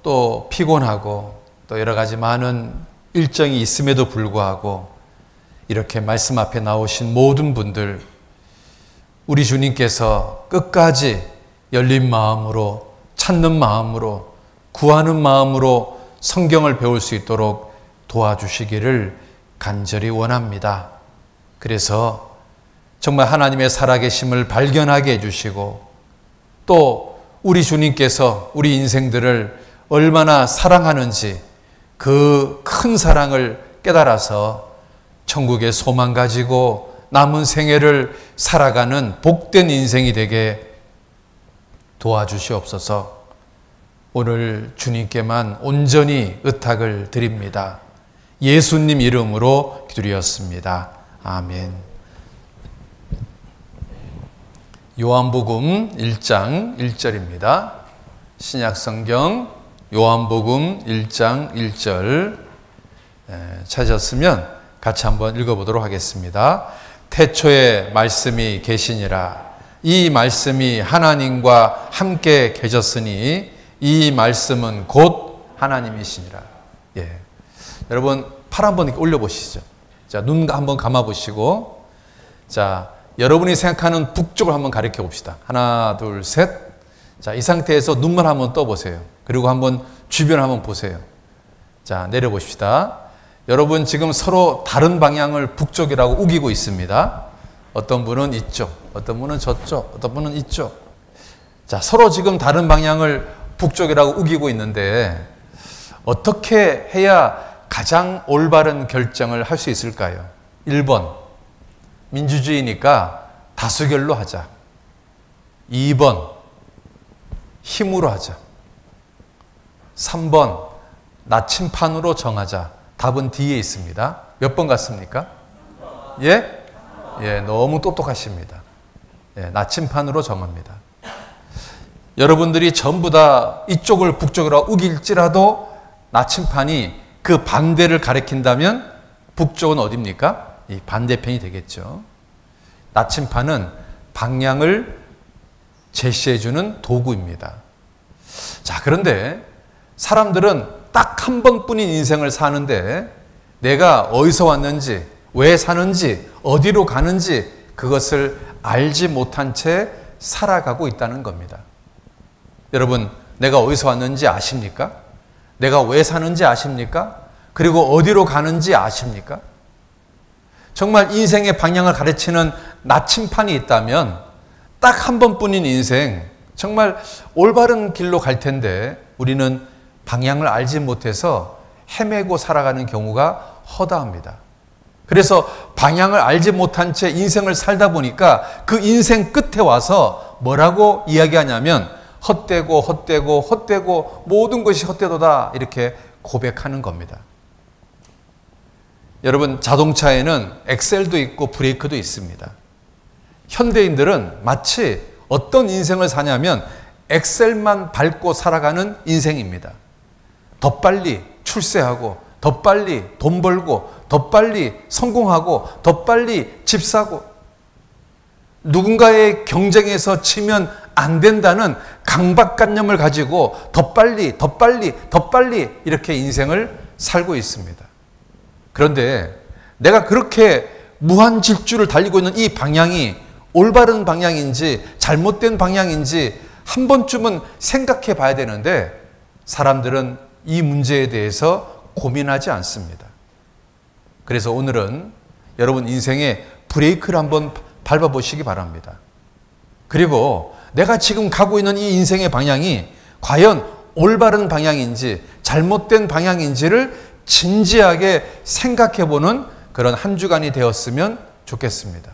또 피곤하고 또 여러 가지 많은 일정이 있음에도 불구하고 이렇게 말씀 앞에 나오신 모든 분들, 우리 주님께서 끝까지 열린 마음으로, 찾는 마음으로, 구하는 마음으로 성경을 배울 수 있도록 도와주시기를 간절히 원합니다. 그래서 정말 하나님의 살아계심을 발견하게 해주시고, 또 우리 주님께서 우리 인생들을 얼마나 사랑하는지 그 큰 사랑을 깨달아서 천국의 소망 가지고 남은 생애를 살아가는 복된 인생이 되게 도와주시옵소서. 오늘 주님께만 온전히 의탁을 드립니다. 예수님 이름으로 기도드렸습니다. 아멘. 요한복음 1장 1절입니다. 신약성경 요한복음 1장 1절 찾았으면 같이 한번 읽어보도록 하겠습니다. 태초에 말씀이 계시니라. 이 말씀이 하나님과 함께 계셨으니 이 말씀은 곧 하나님이시니라. 예. 여러분 팔 한번 이렇게 올려보시죠. 자, 눈 한번 감아보시고, 자, 여러분이 생각하는 북쪽을 한번 가리켜 봅시다. 하나, 둘, 셋. 자, 이 상태에서 눈만 한번 떠보세요. 그리고 한번 주변을 한번 보세요. 자, 내려보십시다. 여러분 지금 서로 다른 방향을 북쪽이라고 우기고 있습니다. 어떤 분은 이쪽, 어떤 분은 저쪽, 어떤 분은 이쪽. 자, 서로 지금 다른 방향을 북쪽이라고 우기고 있는데 어떻게 해야 가장 올바른 결정을 할 수 있을까요? 1번, 민주주의니까 다수결로 하자. 2번, 힘으로 하자. 3번, 나침판으로 정하자. 답은 D에 있습니다. 몇 번 같습니까? 예? 예, 너무 똑똑하십니다. 예, 나침판으로 정합니다. 여러분들이 전부 다 이쪽을 북쪽으로 우길지라도 나침판이 그 반대를 가리킨다면 북쪽은 어디입니까? 이 반대편이 되겠죠. 나침판은 방향을 제시해주는 도구입니다. 자, 그런데 사람들은 딱 한 번뿐인 인생을 사는데 내가 어디서 왔는지, 왜 사는지, 어디로 가는지 그것을 알지 못한 채 살아가고 있다는 겁니다. 여러분, 내가 어디서 왔는지 아십니까? 내가 왜 사는지 아십니까? 그리고 어디로 가는지 아십니까? 정말 인생의 방향을 가르치는 나침판이 있다면 딱 한 번뿐인 인생, 정말 올바른 길로 갈 텐데 우리는 방향을 알지 못해서 헤매고 살아가는 경우가 허다합니다. 그래서 방향을 알지 못한 채 인생을 살다 보니까 그 인생 끝에 와서 뭐라고 이야기하냐면 헛되고 헛되고 헛되고 모든 것이 헛되도다 이렇게 고백하는 겁니다. 여러분, 자동차에는 엑셀도 있고 브레이크도 있습니다. 현대인들은 마치 어떤 인생을 사냐면 엑셀만 밟고 살아가는 인생입니다. 더 빨리 출세하고, 더 빨리 돈 벌고, 더 빨리 성공하고, 더 빨리 집 사고, 누군가의 경쟁에서 치면 안 된다는 강박관념을 가지고 더 빨리, 더 빨리, 더 빨리 이렇게 인생을 살고 있습니다. 그런데 내가 그렇게 무한 질주를 달리고 있는 이 방향이 올바른 방향인지 잘못된 방향인지 한 번쯤은 생각해 봐야 되는데 사람들은 이 문제에 대해서 고민하지 않습니다. 그래서 오늘은 여러분 인생의 브레이크를 한번 밟아보시기 바랍니다. 그리고 내가 지금 가고 있는 이 인생의 방향이 과연 올바른 방향인지 잘못된 방향인지를 진지하게 생각해보는 그런 한 주간이 되었으면 좋겠습니다.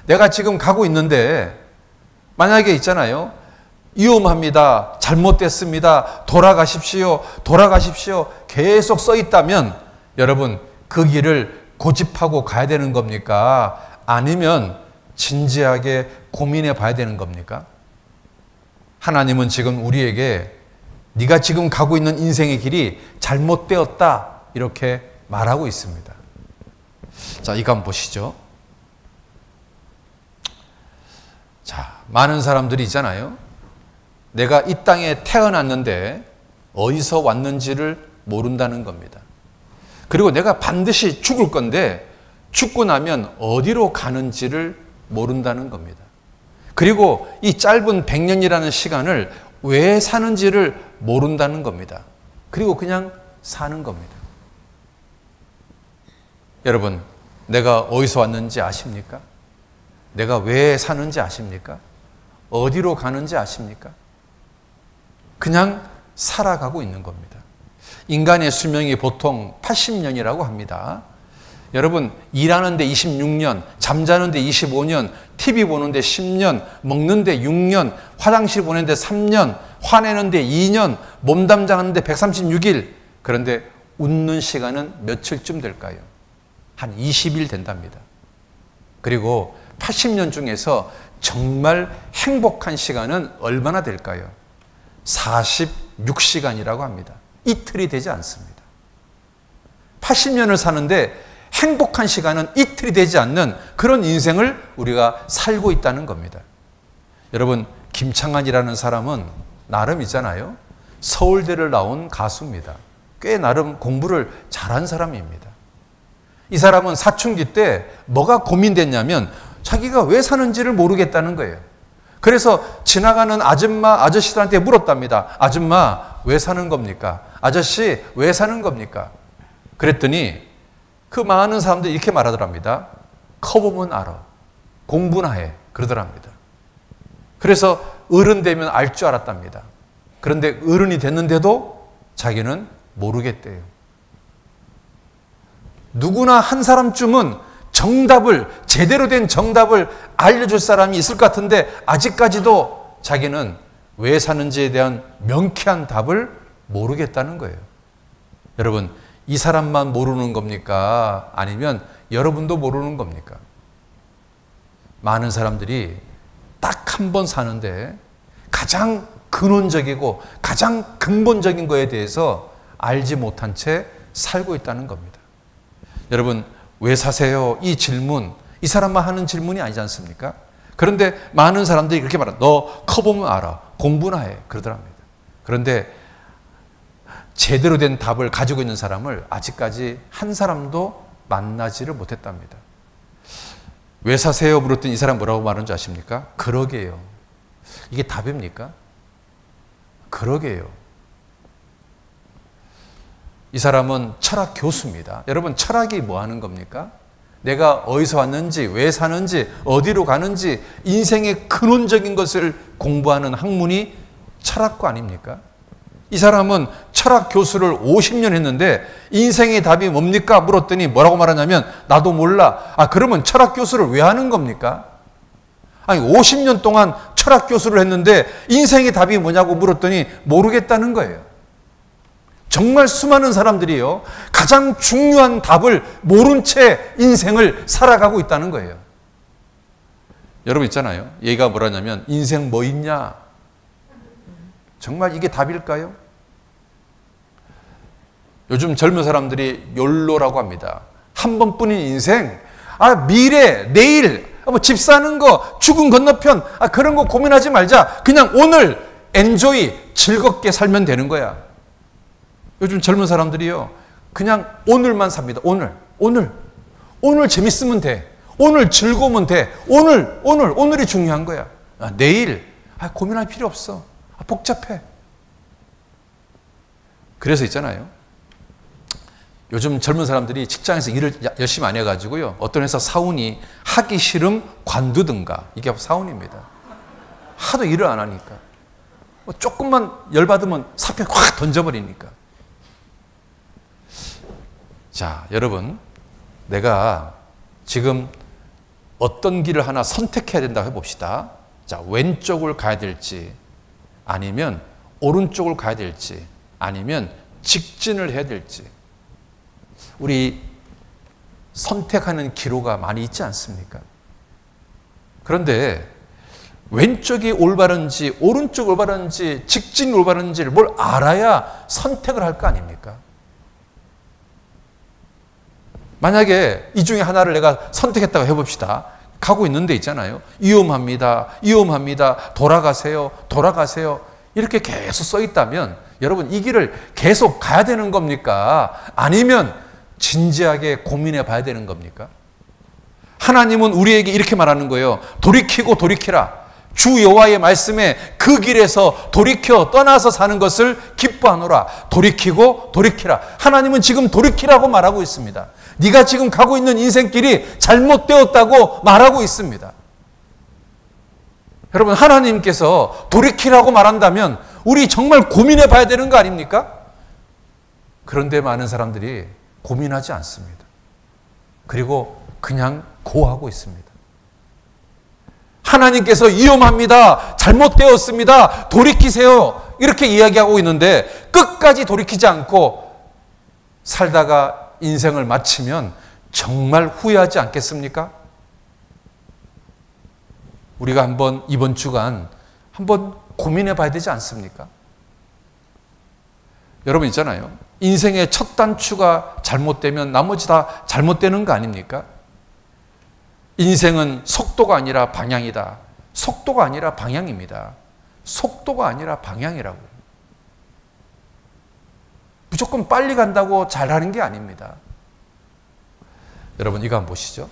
내가 지금 가고 있는데 만약에 있잖아요. 위험합니다. 잘못됐습니다. 돌아가십시오. 돌아가십시오. 계속 써 있다면 여러분 그 길을 고집하고 가야 되는 겁니까? 아니면 진지하게 고민해 봐야 되는 겁니까? 하나님은 지금 우리에게 네가 지금 가고 있는 인생의 길이 잘못되었다 이렇게 말하고 있습니다. 자, 이거 한번 보시죠. 자, 많은 사람들이 있잖아요. 내가 이 땅에 태어났는데 어디서 왔는지를 모른다는 겁니다. 그리고 내가 반드시 죽을 건데 죽고 나면 어디로 가는지를 모른다는 겁니다. 그리고 이 짧은 100년이라는 시간을 왜 사는지를 모른다는 겁니다. 그리고 그냥 사는 겁니다. 여러분, 내가 어디서 왔는지 아십니까? 내가 왜 사는지 아십니까? 어디로 가는지 아십니까? 그냥 살아가고 있는 겁니다. 인간의 수명이 보통 80년이라고 합니다. 여러분, 일하는데 26년, 잠자는데 25년, TV 보는데 10년, 먹는데 6년, 화장실 보는데 3년, 화내는데 2년, 몸담장하는데 136일. 그런데 웃는 시간은 며칠쯤 될까요? 한 20일 된답니다. 그리고 80년 중에서 정말 행복한 시간은 얼마나 될까요? 46시간이라고 합니다. 이틀이 되지 않습니다. 80년을 사는데 행복한 시간은 이틀이 되지 않는 그런 인생을 우리가 살고 있다는 겁니다. 여러분, 김창완이라는 사람은 나름 있잖아요. 서울대를 나온 가수입니다. 꽤 나름 공부를 잘한 사람입니다. 이 사람은 사춘기 때 뭐가 고민됐냐면 자기가 왜 사는지를 모르겠다는 거예요. 그래서 지나가는 아줌마, 아저씨들한테 물었답니다. 아줌마, 왜 사는 겁니까? 아저씨, 왜 사는 겁니까? 그랬더니 그 많은 사람들이 이렇게 말하더랍니다. 커보면 알아. 공부나 해. 그러더랍니다. 그래서 어른 되면 알 줄 알았답니다. 그런데 어른이 됐는데도 자기는 모르겠대요. 누구나 한 사람쯤은 정답을, 제대로 된 정답을 알려줄 사람이 있을 것 같은데 아직까지도 자기는 왜 사는지에 대한 명쾌한 답을 모르겠다는 거예요. 여러분, 이 사람만 모르는 겁니까? 아니면 여러분도 모르는 겁니까? 많은 사람들이 딱 한 번 사는데 가장 근원적이고 가장 근본적인 거에 대해서 알지 못한 채 살고 있다는 겁니다. 여러분, 왜 사세요? 이 질문, 이 사람만 하는 질문이 아니지 않습니까? 그런데 많은 사람들이 그렇게 말합니다. 너 커보면 알아. 공부나 해. 그러더랍니다. 그런데 제대로 된 답을 가지고 있는 사람을 아직까지 한 사람도 만나지를 못했답니다. 왜 사세요? 물었더니 이 사람 뭐라고 말하는 줄 아십니까? 그러게요. 이게 답입니까? 그러게요. 이 사람은 철학 교수입니다. 여러분, 철학이 뭐 하는 겁니까? 내가 어디서 왔는지, 왜 사는지, 어디로 가는지 인생의 근원적인 것을 공부하는 학문이 철학과 아닙니까? 이 사람은 철학 교수를 50년 했는데 인생의 답이 뭡니까? 물었더니 뭐라고 말하냐면 나도 몰라. 아, 그러면 철학 교수를 왜 하는 겁니까? 아니, 50년 동안 철학 교수를 했는데 인생의 답이 뭐냐고 물었더니 모르겠다는 거예요. 정말 수많은 사람들이요, 가장 중요한 답을 모른 채 인생을 살아가고 있다는 거예요. 여러분 있잖아요. 얘가 뭐라냐면 인생 뭐 있냐? 정말 이게 답일까요? 요즘 젊은 사람들이 욜로라고 합니다. 한 번뿐인 인생, 미래, 내일, 집 사는 거, 죽음 건너편, 그런 거 고민하지 말자. 그냥 오늘 엔조이, 즐겁게 살면 되는 거야. 요즘 젊은 사람들이요, 그냥 오늘만 삽니다. 오늘 재밌으면 돼. 오늘 즐거우면 돼. 오늘이 중요한 거야. 내일, 고민할 필요 없어. 복잡해. 그래서 있잖아요. 요즘 젊은 사람들이 직장에서 일을 열심히 안 해가지고요, 어떤 회사 사원이 하기 싫음 관두든가, 이게 사원입니다. 하도 일을 안 하니까. 조금만 열받으면 사표 확 던져버리니까. 자, 여러분, 내가 지금 어떤 길을 하나 선택해야 된다고 해봅시다. 자, 왼쪽을 가야 될지, 아니면 오른쪽을 가야 될지, 아니면 직진을 해야 될지. 우리 선택하는 기로가 많이 있지 않습니까? 그런데 왼쪽이 올바른지 오른쪽이 올바른지 직진이 올바른지를 뭘 알아야 선택을 할 거 아닙니까? 만약에 이 중에 하나를 내가 선택했다고 해봅시다. 가고 있는 데 있잖아요. 위험합니다. 돌아가세요. 이렇게 계속 써 있다면 여러분 이 길을 계속 가야 되는 겁니까? 아니면 진지하게 고민해 봐야 되는 겁니까? 하나님은 우리에게 이렇게 말하는 거예요. 돌이키고 돌이키라. 주 여호와의 말씀에 그 길에서 돌이켜 떠나서 사는 것을 기뻐하노라. 돌이키고 돌이키라. 하나님은 지금 돌이키라고 말하고 있습니다. 네가 지금 가고 있는 인생길이 잘못되었다고 말하고 있습니다. 여러분 하나님께서 돌이키라고 말한다면 우리 정말 고민해 봐야 되는 거 아닙니까? 그런데 많은 사람들이 고민하지 않습니다. 그리고 그냥 고하고 있습니다. 하나님께서 위험합니다. 잘못되었습니다. 돌이키세요. 이렇게 이야기하고 있는데 끝까지 돌이키지 않고 살다가 인생을 마치면 정말 후회하지 않겠습니까? 우리가 한번 이번 주간 한번 고민해 봐야 되지 않습니까? 여러분 있잖아요. 인생의 첫 단추가 잘못되면 나머지 다 잘못되는 거 아닙니까? 인생은 속도가 아니라 방향이다. 속도가 아니라 방향입니다. 속도가 아니라 방향이라고요. 무조건 빨리 간다고 잘하는 게 아닙니다. 여러분 이거 한번 보시죠.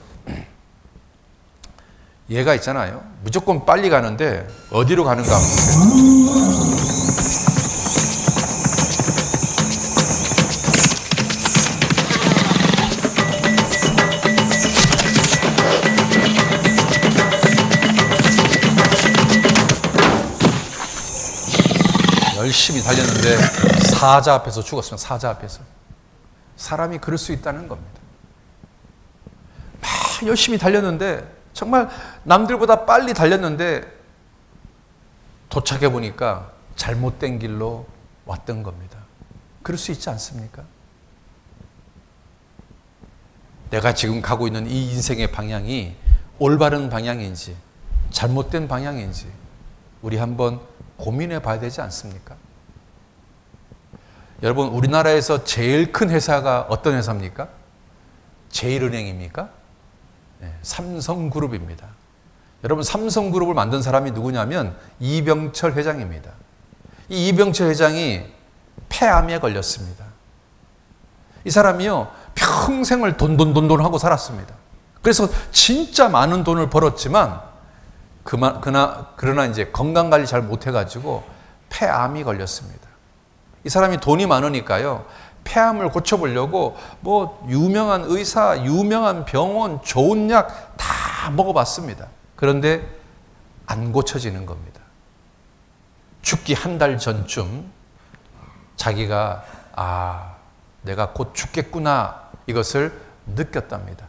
얘가 있잖아요. 무조건 빨리 가는데 어디로 가는가 한번 보세요. 열심히 달렸는데 사자 앞에서 죽었습니다. 사자 앞에서. 사람이 그럴 수 있다는 겁니다. 막 열심히 달렸는데 정말 남들보다 빨리 달렸는데 도착해 보니까 잘못된 길로 왔던 겁니다. 그럴 수 있지 않습니까? 내가 지금 가고 있는 이 인생의 방향이 올바른 방향인지 잘못된 방향인지 우리 한번 고민해 봐야 되지 않습니까? 여러분 우리나라에서 제일 큰 회사가 어떤 회사입니까? 제일은행입니까? 네, 삼성그룹입니다. 여러분 삼성그룹을 만든 사람이 누구냐면 이병철 회장입니다. 이 이병철 회장이 폐암에 걸렸습니다. 이 사람이요 평생을 돈 하고 살았습니다. 그래서 진짜 많은 돈을 벌었지만 그러나 이제 건강관리 잘 못해가지고 폐암이 걸렸습니다. 이 사람이 돈이 많으니까요 폐암을 고쳐보려고 뭐 유명한 의사, 유명한 병원, 좋은 약 다 먹어봤습니다. 그런데 안 고쳐지는 겁니다. 죽기 한 달 전쯤 자기가 내가 곧 죽겠구나 이것을 느꼈답니다.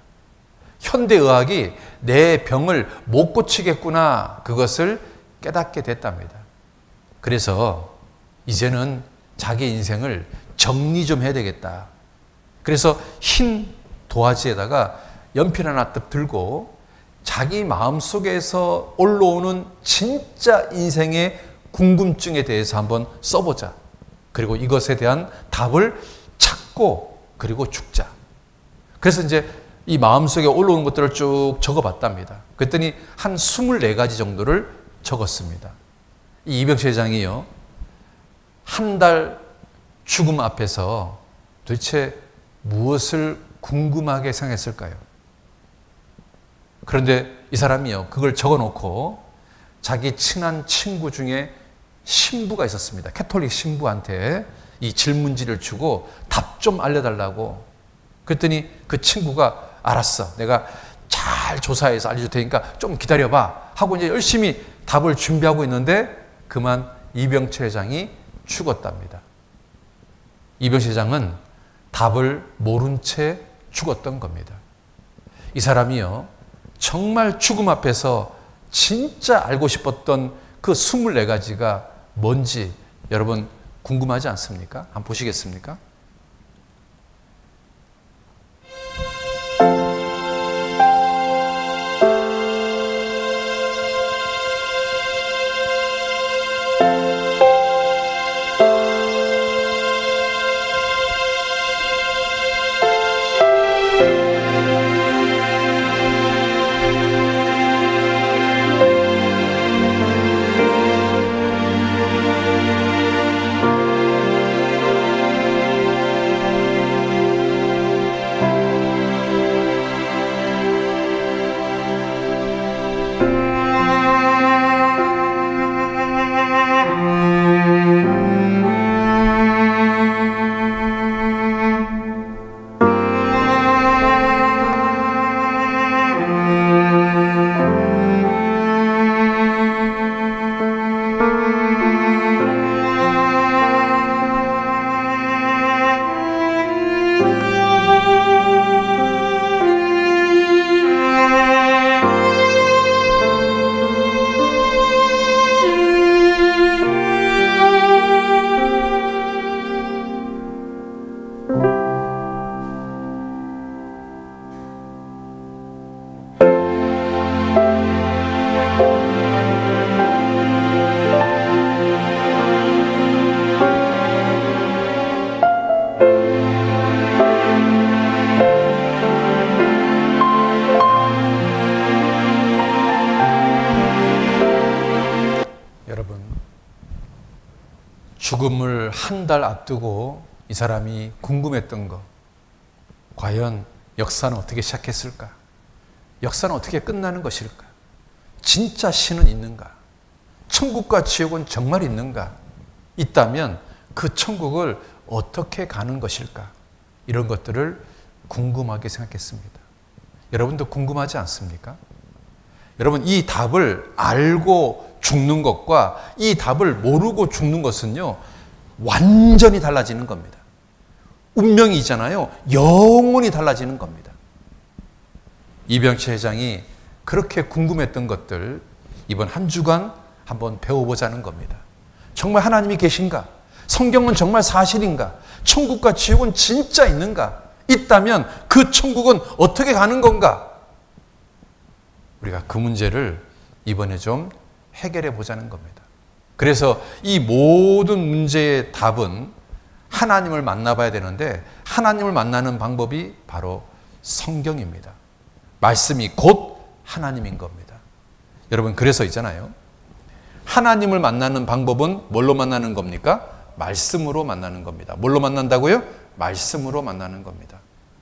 현대의학이 내 병을 못 고치겠구나 그것을 깨닫게 됐답니다. 그래서 이제는 자기 인생을 정리 좀 해야 되겠다. 그래서 흰 도화지에다가 연필 하나 딱 들고 자기 마음속에서 올라오는 진짜 인생의 궁금증에 대해서 한번 써보자. 그리고 이것에 대한 답을 찾고 그리고 죽자. 그래서 이제 이 마음속에 올라오는 것들을 쭉 적어봤답니다. 그랬더니 한 24가지 정도를 적었습니다. 이 이병철 회장이요. 한 달 죽음 앞에서 도대체 무엇을 궁금하게 생각했을까요? 그런데 이 사람이요. 그걸 적어놓고 자기 친한 친구 중에 신부가 있었습니다. 캐톨릭 신부한테 이 질문지를 주고 답 좀 알려달라고. 그랬더니 그 친구가 알았어. 내가 잘 조사해서 알려줄 테니까 좀 기다려봐. 하고 이제 열심히 답을 준비하고 있는데 그만 이병철 회장이 죽었답니다. 이병철 회장은 답을 모른 채 죽었던 겁니다. 이 사람이요. 정말 죽음 앞에서 진짜 알고 싶었던 그 24가지가 뭔지 여러분 궁금하지 않습니까? 한번 보시겠습니까? 죽음을 한 달 앞두고 이 사람이 궁금했던 거, 과연 역사는 어떻게 시작했을까? 역사는 어떻게 끝나는 것일까? 진짜 신은 있는가? 천국과 지옥은 정말 있는가? 있다면 그 천국을 어떻게 가는 것일까? 이런 것들을 궁금하게 생각했습니다. 여러분도 궁금하지 않습니까? 여러분, 이 답을 알고 죽는 것과 이 답을 모르고 죽는 것은요, 완전히 달라지는 겁니다. 운명이잖아요. 영원히 달라지는 겁니다. 이병철 회장이 그렇게 궁금했던 것들 이번 한 주간 한번 배워보자는 겁니다. 정말 하나님이 계신가? 성경은 정말 사실인가? 천국과 지옥은 진짜 있는가? 있다면 그 천국은 어떻게 가는 건가? 우리가 그 문제를 이번에 좀 해결해 보자는 겁니다. 그래서 이 모든 문제의 답은 하나님을 만나봐야 되는데, 하나님을 만나는 방법이 바로 성경입니다. 말씀이 곧 하나님인 겁니다. 여러분, 그래서 있잖아요. 하나님을 만나는 방법은 뭘로 만나는 겁니까? 말씀으로 만나는 겁니다. 뭘로 만난다고요? 말씀으로 만나는 겁니다.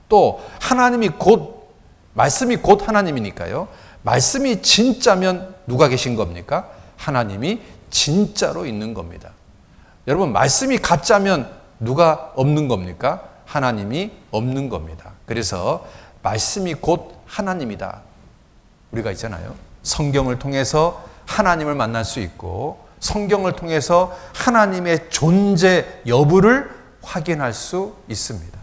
또 하나님이 곧, 말씀이 곧 하나님이니까요. 말씀이 진짜면 누가 계신 겁니까? 하나님이 진짜로 있는 겁니다. 여러분, 말씀이 가짜면 누가 없는 겁니까? 하나님이 없는 겁니다. 그래서 말씀이 곧 하나님이다. 우리가 있잖아요. 성경을 통해서 하나님을 만날 수 있고, 성경을 통해서 하나님의 존재 여부를 확인할 수 있습니다.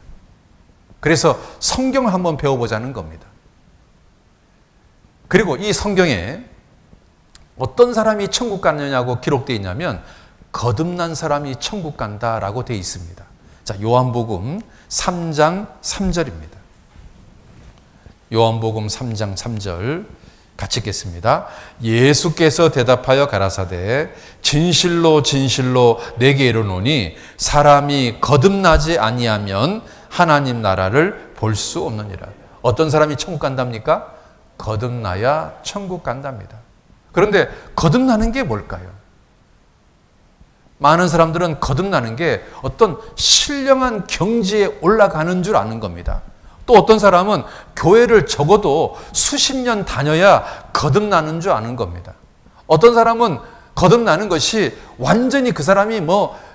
그래서 성경을 한번 배워보자는 겁니다. 그리고 이 성경에 어떤 사람이 천국 갔느냐고 기록되어 있냐면, 거듭난 사람이 천국 간다라고 되어 있습니다. 자, 요한복음 3장 3절입니다. 요한복음 3장 3절 같이 읽겠습니다. 예수께서 대답하여 가라사대 진실로 진실로 내게 이르노니 사람이 거듭나지 아니하면 하나님 나라를 볼 수 없느니라. 어떤 사람이 천국 간답니까? 거듭나야 천국 간답니다. 그런데 거듭나는 게 뭘까요? 많은 사람들은 거듭나는 게 어떤 신령한 경지에 올라가는 줄 아는 겁니다. 또 어떤 사람은 교회를 적어도 수십 년 다녀야 거듭나는 줄 아는 겁니다. 어떤 사람은 거듭나는 것이 완전히 그 사람이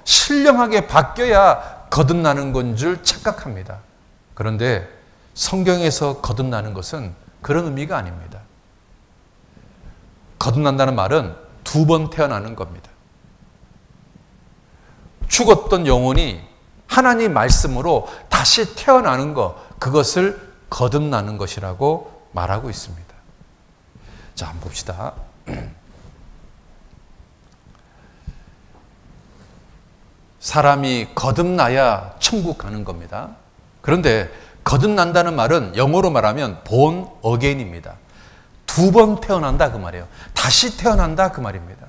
신령하게 바뀌어야 거듭나는 건 줄 착각합니다. 그런데 성경에서 거듭나는 것은 그런 의미가 아닙니다. 거듭난다는 말은 두 번 태어나는 겁니다. 죽었던 영혼이 하나님 말씀으로 다시 태어나는 것, 그것을 거듭나는 것이라고 말하고 있습니다. 자, 한번 봅시다. 사람이 거듭나야 천국 가는 겁니다. 그런데 거듭난다는 말은 영어로 말하면 born again입니다. 두 번 태어난다 그 말이에요. 다시 태어난다 그 말입니다.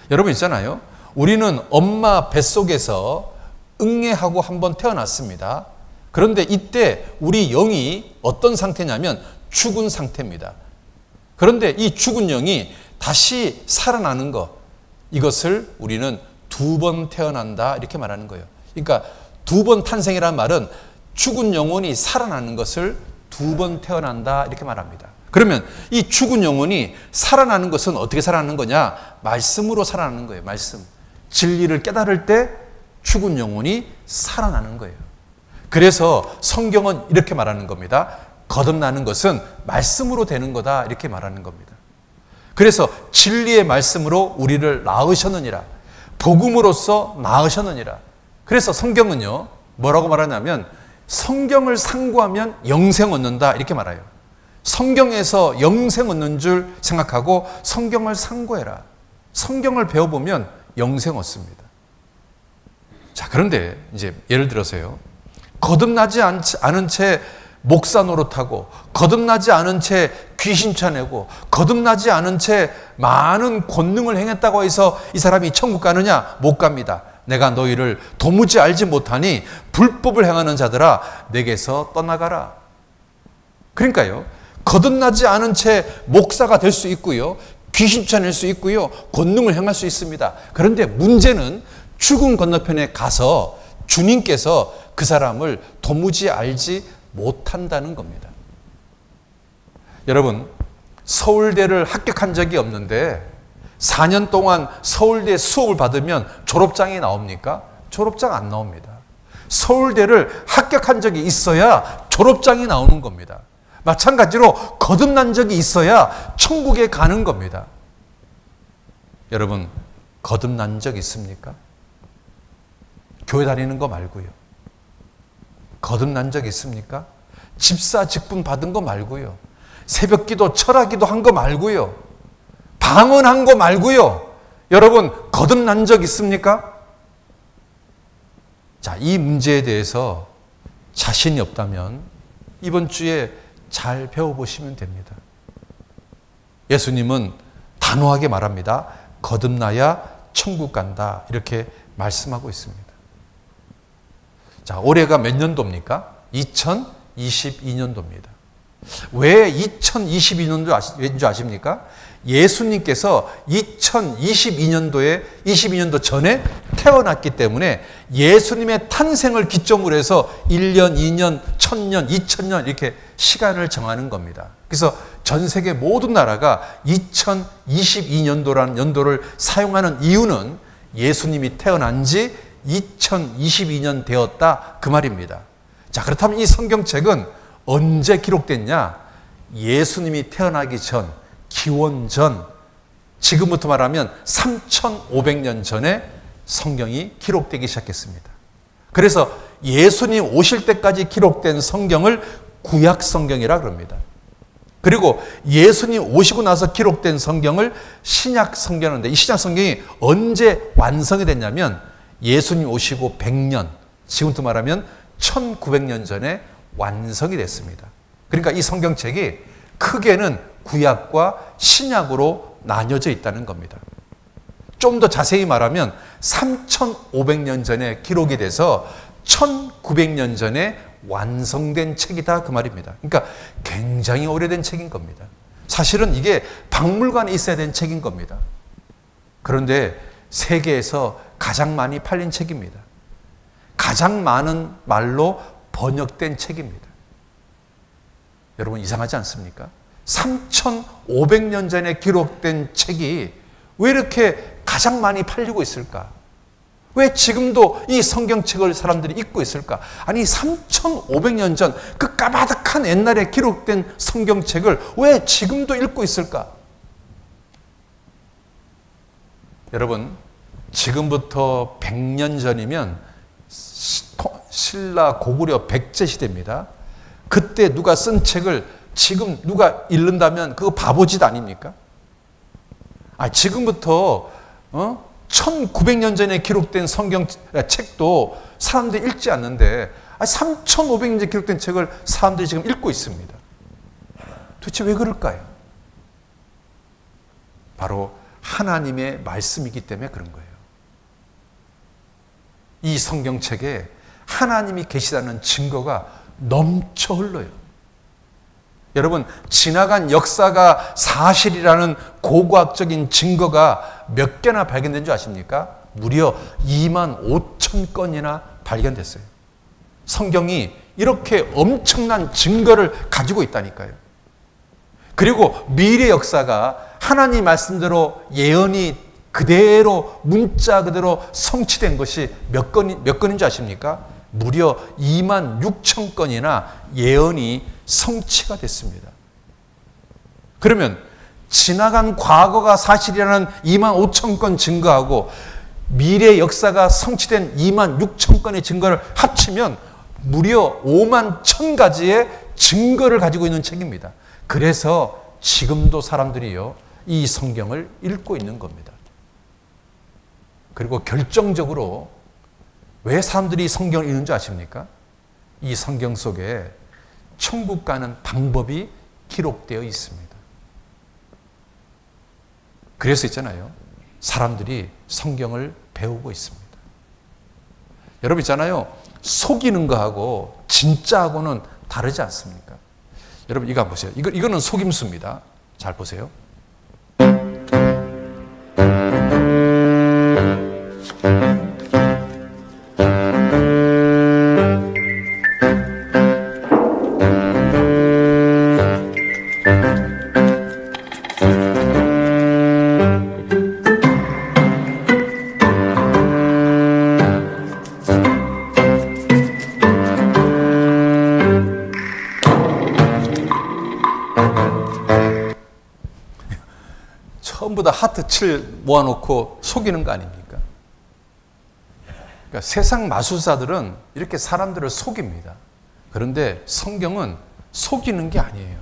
여러분 있잖아요. 우리는 엄마 뱃속에서 응애하고 한번 태어났습니다. 그런데 이때 우리 영이 어떤 상태냐면 죽은 상태입니다. 그런데 이 죽은 영이 다시 살아나는 것, 이것을 우리는 두 번 태어난다 이렇게 말하는 거예요. 그러니까 두 번 탄생이라는 말은 죽은 영혼이 살아나는 것을 두 번 태어난다 이렇게 말합니다. 그러면 이 죽은 영혼이 살아나는 것은 어떻게 살아나는 거냐? 말씀으로 살아나는 거예요. 말씀. 진리를 깨달을 때 죽은 영혼이 살아나는 거예요. 그래서 성경은 이렇게 말하는 겁니다. 거듭나는 것은 말씀으로 되는 거다 이렇게 말하는 겁니다. 그래서 진리의 말씀으로 우리를 낳으셨느니라. 복음으로써 낳으셨느니라. 그래서 성경은요, 뭐라고 말하냐면 성경을 상고하면 영생 얻는다 이렇게 말해요. 성경에서 영생 얻는 줄 생각하고 성경을 상고해라. 성경을 배워보면 영생 얻습니다. 자, 그런데 이제 예를 들어서요, 거듭나지 않은 채 목사 노릇하고, 거듭나지 않은 채 귀신 쫓아내고, 거듭나지 않은 채 많은 권능을 행했다고 해서 이 사람이 천국 가느냐? 못 갑니다. 내가 너희를 도무지 알지 못하니 불법을 행하는 자들아 내게서 떠나가라. 그러니까요, 거듭나지 않은 채 목사가 될 수 있고요, 귀신 쫓아낼 수 있고요, 권능을 행할 수 있습니다. 그런데 문제는 죽음 건너편에 가서 주님께서 그 사람을 도무지 알지 못한다는 겁니다. 여러분, 서울대를 합격한 적이 없는데 4년 동안 서울대 수업을 받으면 졸업장이 나옵니까? 졸업장 안 나옵니다. 서울대를 합격한 적이 있어야 졸업장이 나오는 겁니다. 마찬가지로 거듭난 적이 있어야 천국에 가는 겁니다. 여러분, 거듭난 적 있습니까? 교회 다니는 거 말고요. 거듭난 적 있습니까? 집사 직분 받은 거 말고요. 새벽 기도, 철학 기도 한 거 말고요. 방언한 거 말고요. 여러분, 거듭난 적 있습니까? 자, 이 문제에 대해서 자신이 없다면 이번 주에 잘 배워보시면 됩니다. 예수님은 단호하게 말합니다. 거듭나야 천국 간다. 이렇게 말씀하고 있습니다. 자, 올해가 몇 년도입니까? 2022년도입니다. 왜 2022년도 왠지 아십니까? 예수님께서 2022년도에 22년도 전에 태어났기 때문에 예수님의 탄생을 기점으로 해서 1년, 2년, 1000년, 2000년 이렇게 시간을 정하는 겁니다. 그래서 전 세계 모든 나라가 2022년도라는 연도를 사용하는 이유는 예수님이 태어난 지 2022년 되었다 그 말입니다. 자, 그렇다면 이 성경책은 언제 기록됐냐? 예수님이 태어나기 전, 기원전, 지금부터 말하면 3500년 전에 성경이 기록되기 시작했습니다. 그래서 예수님 오실 때까지 기록된 성경을 구약 성경이라 그럽니다. 그리고 예수님 오시고 나서 기록된 성경을 신약 성경인데, 이 신약 성경이 언제 완성이 됐냐면 예수님 오시고 100년, 지금부터 말하면 1900년 전에 완성이 됐습니다. 그러니까 이 성경책이 크게는 구약과 신약으로 나뉘어져 있다는 겁니다. 좀 더 자세히 말하면 3500년 전에 기록이 돼서 1900년 전에 완성된 책이다 그 말입니다. 그러니까 굉장히 오래된 책인 겁니다. 사실은 이게 박물관에 있어야 되는 책인 겁니다. 그런데 세계에서 가장 많이 팔린 책입니다. 가장 많은 말로 번역된 책입니다. 여러분, 이상하지 않습니까? 3500년 전에 기록된 책이 왜 이렇게 가장 많이 팔리고 있을까? 왜 지금도 이 성경책을 사람들이 읽고 있을까? 아니, 3500년 전 그 까마득한 옛날에 기록된 성경책을 왜 지금도 읽고 있을까? 여러분, 지금부터 100년 전이면 신라 고구려 백제 시대입니다. 그때 누가 쓴 책을 지금 누가 읽는다면 그거 바보짓 아닙니까? 지금부터 1900년 전에 기록된 성경 책도 사람들이 읽지 않는데 3500년 전에 기록된 책을 사람들이 지금 읽고 있습니다. 도대체 왜 그럴까요? 바로 하나님의 말씀이기 때문에 그런 거예요. 이 성경책에 하나님이 계시다는 증거가 넘쳐 흘러요. 여러분, 지나간 역사가 사실이라는 고고학적인 증거가 몇 개나 발견된 줄 아십니까? 무려 25,000건이나 발견됐어요. 성경이 이렇게 엄청난 증거를 가지고 있다니까요. 그리고 미래 역사가 하나님 말씀대로 예언이 그대로 문자 그대로 성취된 것이 몇 건인 줄 아십니까? 무려 26,000건이나 예언이 성취가 됐습니다. 그러면 지나간 과거가 사실이라는 25,000건 증거하고 미래 역사가 성취된 26,000건의 증거를 합치면 무려 51,000가지의 증거를 가지고 있는 책입니다. 그래서 지금도 사람들이요, 이 성경을 읽고 있는 겁니다. 그리고 결정적으로 왜 사람들이 성경을 읽는 줄 아십니까? 이 성경 속에 천국 가는 방법이 기록되어 있습니다. 그래서 있잖아요, 사람들이 성경을 배우고 있습니다. 여러분 있잖아요, 속이는 거하고 진짜하고는 다르지 않습니까? 여러분 이거 한번 보세요. 이거는 속임수입니다. 잘 보세요. 전부 다 하트 7 모아놓고 속이는 거 아닙니까? 그러니까 세상 마술사들은 이렇게 사람들을 속입니다. 그런데 성경은 속이는 게 아니에요.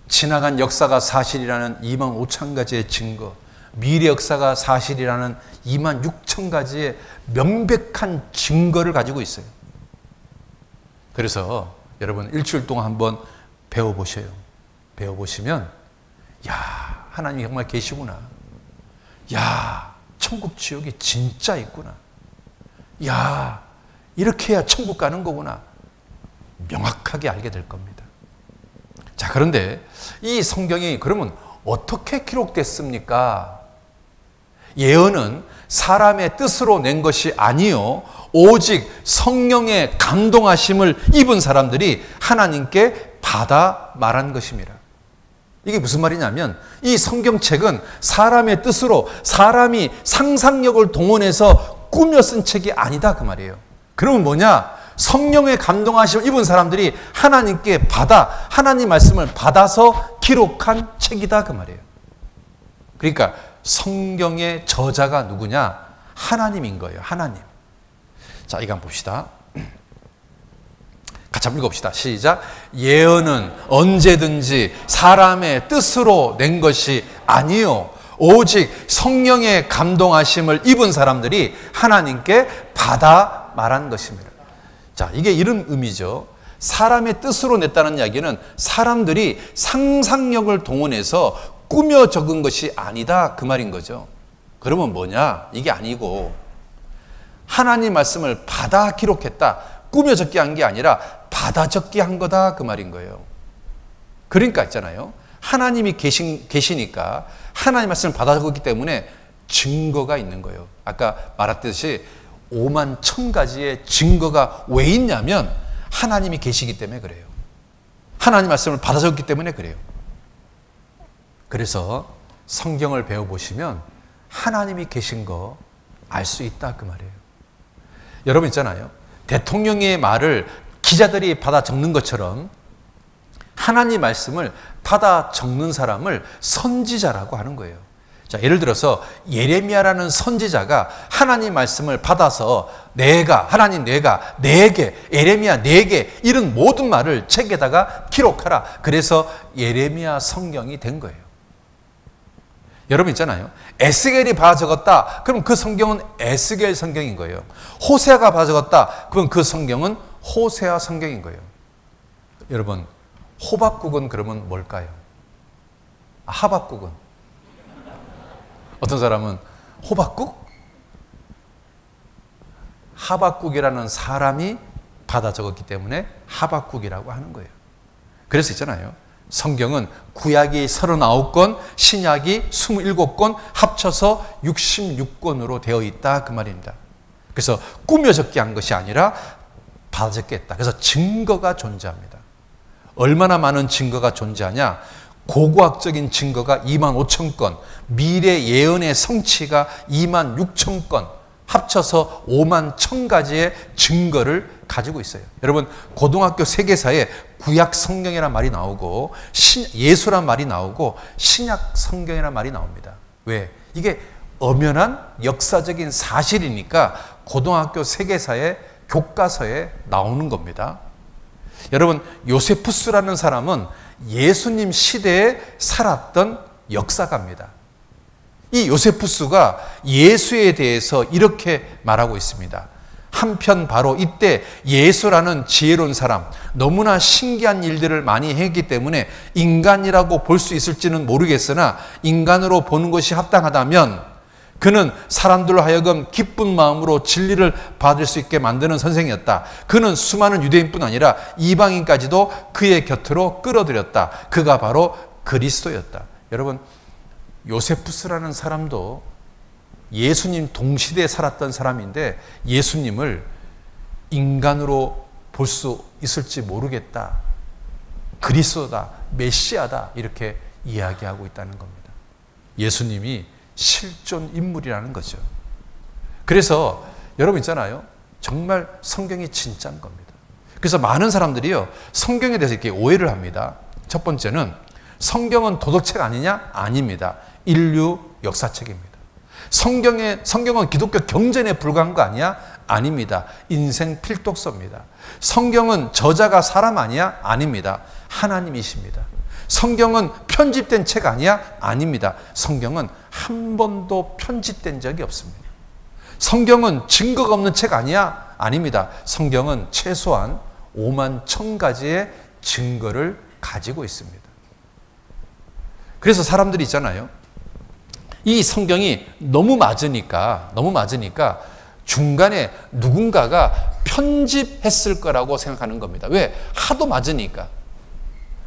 지나간 역사가 사실이라는 2만 5천 가지의 증거, 미래 역사가 사실이라는 2만 6천 가지의 명백한 증거를 가지고 있어요. 그래서 여러분 일주일 동안 한번 배워보셔요. 배워보시면 야, 하나님이 정말 계시구나. 야, 천국 지옥이 진짜 있구나. 야, 이렇게 해야 천국 가는 거구나. 명확하게 알게 될 겁니다. 자, 그런데 이 성경이 그러면 어떻게 기록됐습니까? 예언은 사람의 뜻으로 낸 것이 아니요 오직 성령의 감동하심을 입은 사람들이 하나님께 받아 말한 것입니다. 이게 무슨 말이냐면 이 성경책은 사람의 뜻으로 사람이 상상력을 동원해서 꾸며 쓴 책이 아니다 그 말이에요. 그러면 뭐냐? 성령의 감동하심을 입은 사람들이 하나님께 받아 하나님 말씀을 받아서 기록한 책이다 그 말이에요. 그러니까 성경의 저자가 누구냐? 하나님인 거예요. 하나님. 자, 이거 한번 봅시다. 같이 한번 읽어봅시다. 시작. 예언은 언제든지 사람의 뜻으로 낸 것이 아니요 오직 성령의 감동하심을 입은 사람들이 하나님께 받아 말한 것입니다. 자, 이게 이런 의미죠. 사람의 뜻으로 냈다는 이야기는 사람들이 상상력을 동원해서 꾸며 적은 것이 아니다 그 말인 거죠. 그러면 뭐냐? 이게 아니고 하나님 말씀을 받아 기록했다. 꾸며 적게 한 게 아니라 받아 적게 한 거다 그 말인 거예요. 그러니까 있잖아요. 하나님이 계시니까 하나님 말씀을 받아 적었기 때문에 증거가 있는 거예요. 아까 말했듯이 5만 1,000가지의 증거가 왜 있냐면 하나님이 계시기 때문에 그래요. 하나님 말씀을 받아 적었기 때문에 그래요. 그래서 성경을 배워보시면 하나님이 계신 거 알 수 있다 그 말이에요. 여러분 있잖아요. 대통령의 말을 기자들이 받아 적는 것처럼 하나님 말씀을 받아 적는 사람을 선지자라고 하는 거예요. 자, 예를 들어서 예레미야라는 선지자가 하나님 말씀을 받아서 하나님 내가 내게 예레미야 내게 이런 모든 말을 책에다가 기록하라. 그래서 예레미야 성경이 된 거예요. 여러분 있잖아요. 에스겔이 받아 적었다. 그럼 그 성경은 에스겔 성경인 거예요. 호세아가 받아 적었다. 그럼 그 성경은 호세아 성경인 거예요. 여러분, 호박국은 그러면 뭘까요? 하박국은? 어떤 사람은 호박국? 하박국이라는 사람이 받아 적었기 때문에 하박국이라고 하는 거예요. 그래서 있잖아요. 성경은 구약이 39권, 신약이 27권, 합쳐서 66권으로 되어 있다 그 말입니다. 그래서 꾸며 적게 한 것이 아니라 받아 적게 했다. 그래서 증거가 존재합니다. 얼마나 많은 증거가 존재하냐? 고고학적인 증거가 2만 5천 건, 미래 예언의 성취가 2만 6천 건, 합쳐서 5만 1,000가지의 증거를 가지고 있어요. 여러분, 고등학교 세계사에 구약 성경이라는 말이 나오고 예수란 말이 나오고 신약 성경이라는 말이 나옵니다. 왜? 이게 엄연한 역사적인 사실이니까 고등학교 세계사의 교과서에 나오는 겁니다. 여러분, 요세푸스라는 사람은 예수님 시대에 살았던 역사가입니다. 이 요세푸스가 예수에 대해서 이렇게 말하고 있습니다. 한편 바로 이때 예수라는 지혜로운 사람, 너무나 신기한 일들을 많이 했기 때문에 인간이라고 볼 수 있을지는 모르겠으나 인간으로 보는 것이 합당하다면 그는 사람들로 하여금 기쁜 마음으로 진리를 받을 수 있게 만드는 선생이었다. 그는 수많은 유대인뿐 아니라 이방인까지도 그의 곁으로 끌어들였다. 그가 바로 그리스도였다. 여러분, 요세푸스라는 사람도 예수님 동시대에 살았던 사람인데 예수님을 인간으로 볼 수 있을지 모르겠다. 그리스도다, 메시아다 이렇게 이야기하고 있다는 겁니다. 예수님이 실존 인물이라는 거죠. 그래서 여러분 있잖아요. 정말 성경이 진짜인 겁니다. 그래서 많은 사람들이요 성경에 대해서 이렇게 오해를 합니다. 첫 번째는 성경은 도덕책 아니냐? 아닙니다. 인류 역사책입니다. 성경은 기독교 경전에 불과한 거 아니야? 아닙니다. 인생 필독서입니다. 성경은 저자가 사람 아니야? 아닙니다. 하나님이십니다. 성경은 편집된 책 아니야? 아닙니다. 성경은 한 번도 편집된 적이 없습니다. 성경은 증거가 없는 책 아니야? 아닙니다. 성경은 최소한 5만 1,000가지의 증거를 가지고 있습니다. 그래서 사람들이 있잖아요. 이 성경이 너무 맞으니까 중간에 누군가가 편집했을 거라고 생각하는 겁니다. 왜? 하도 맞으니까.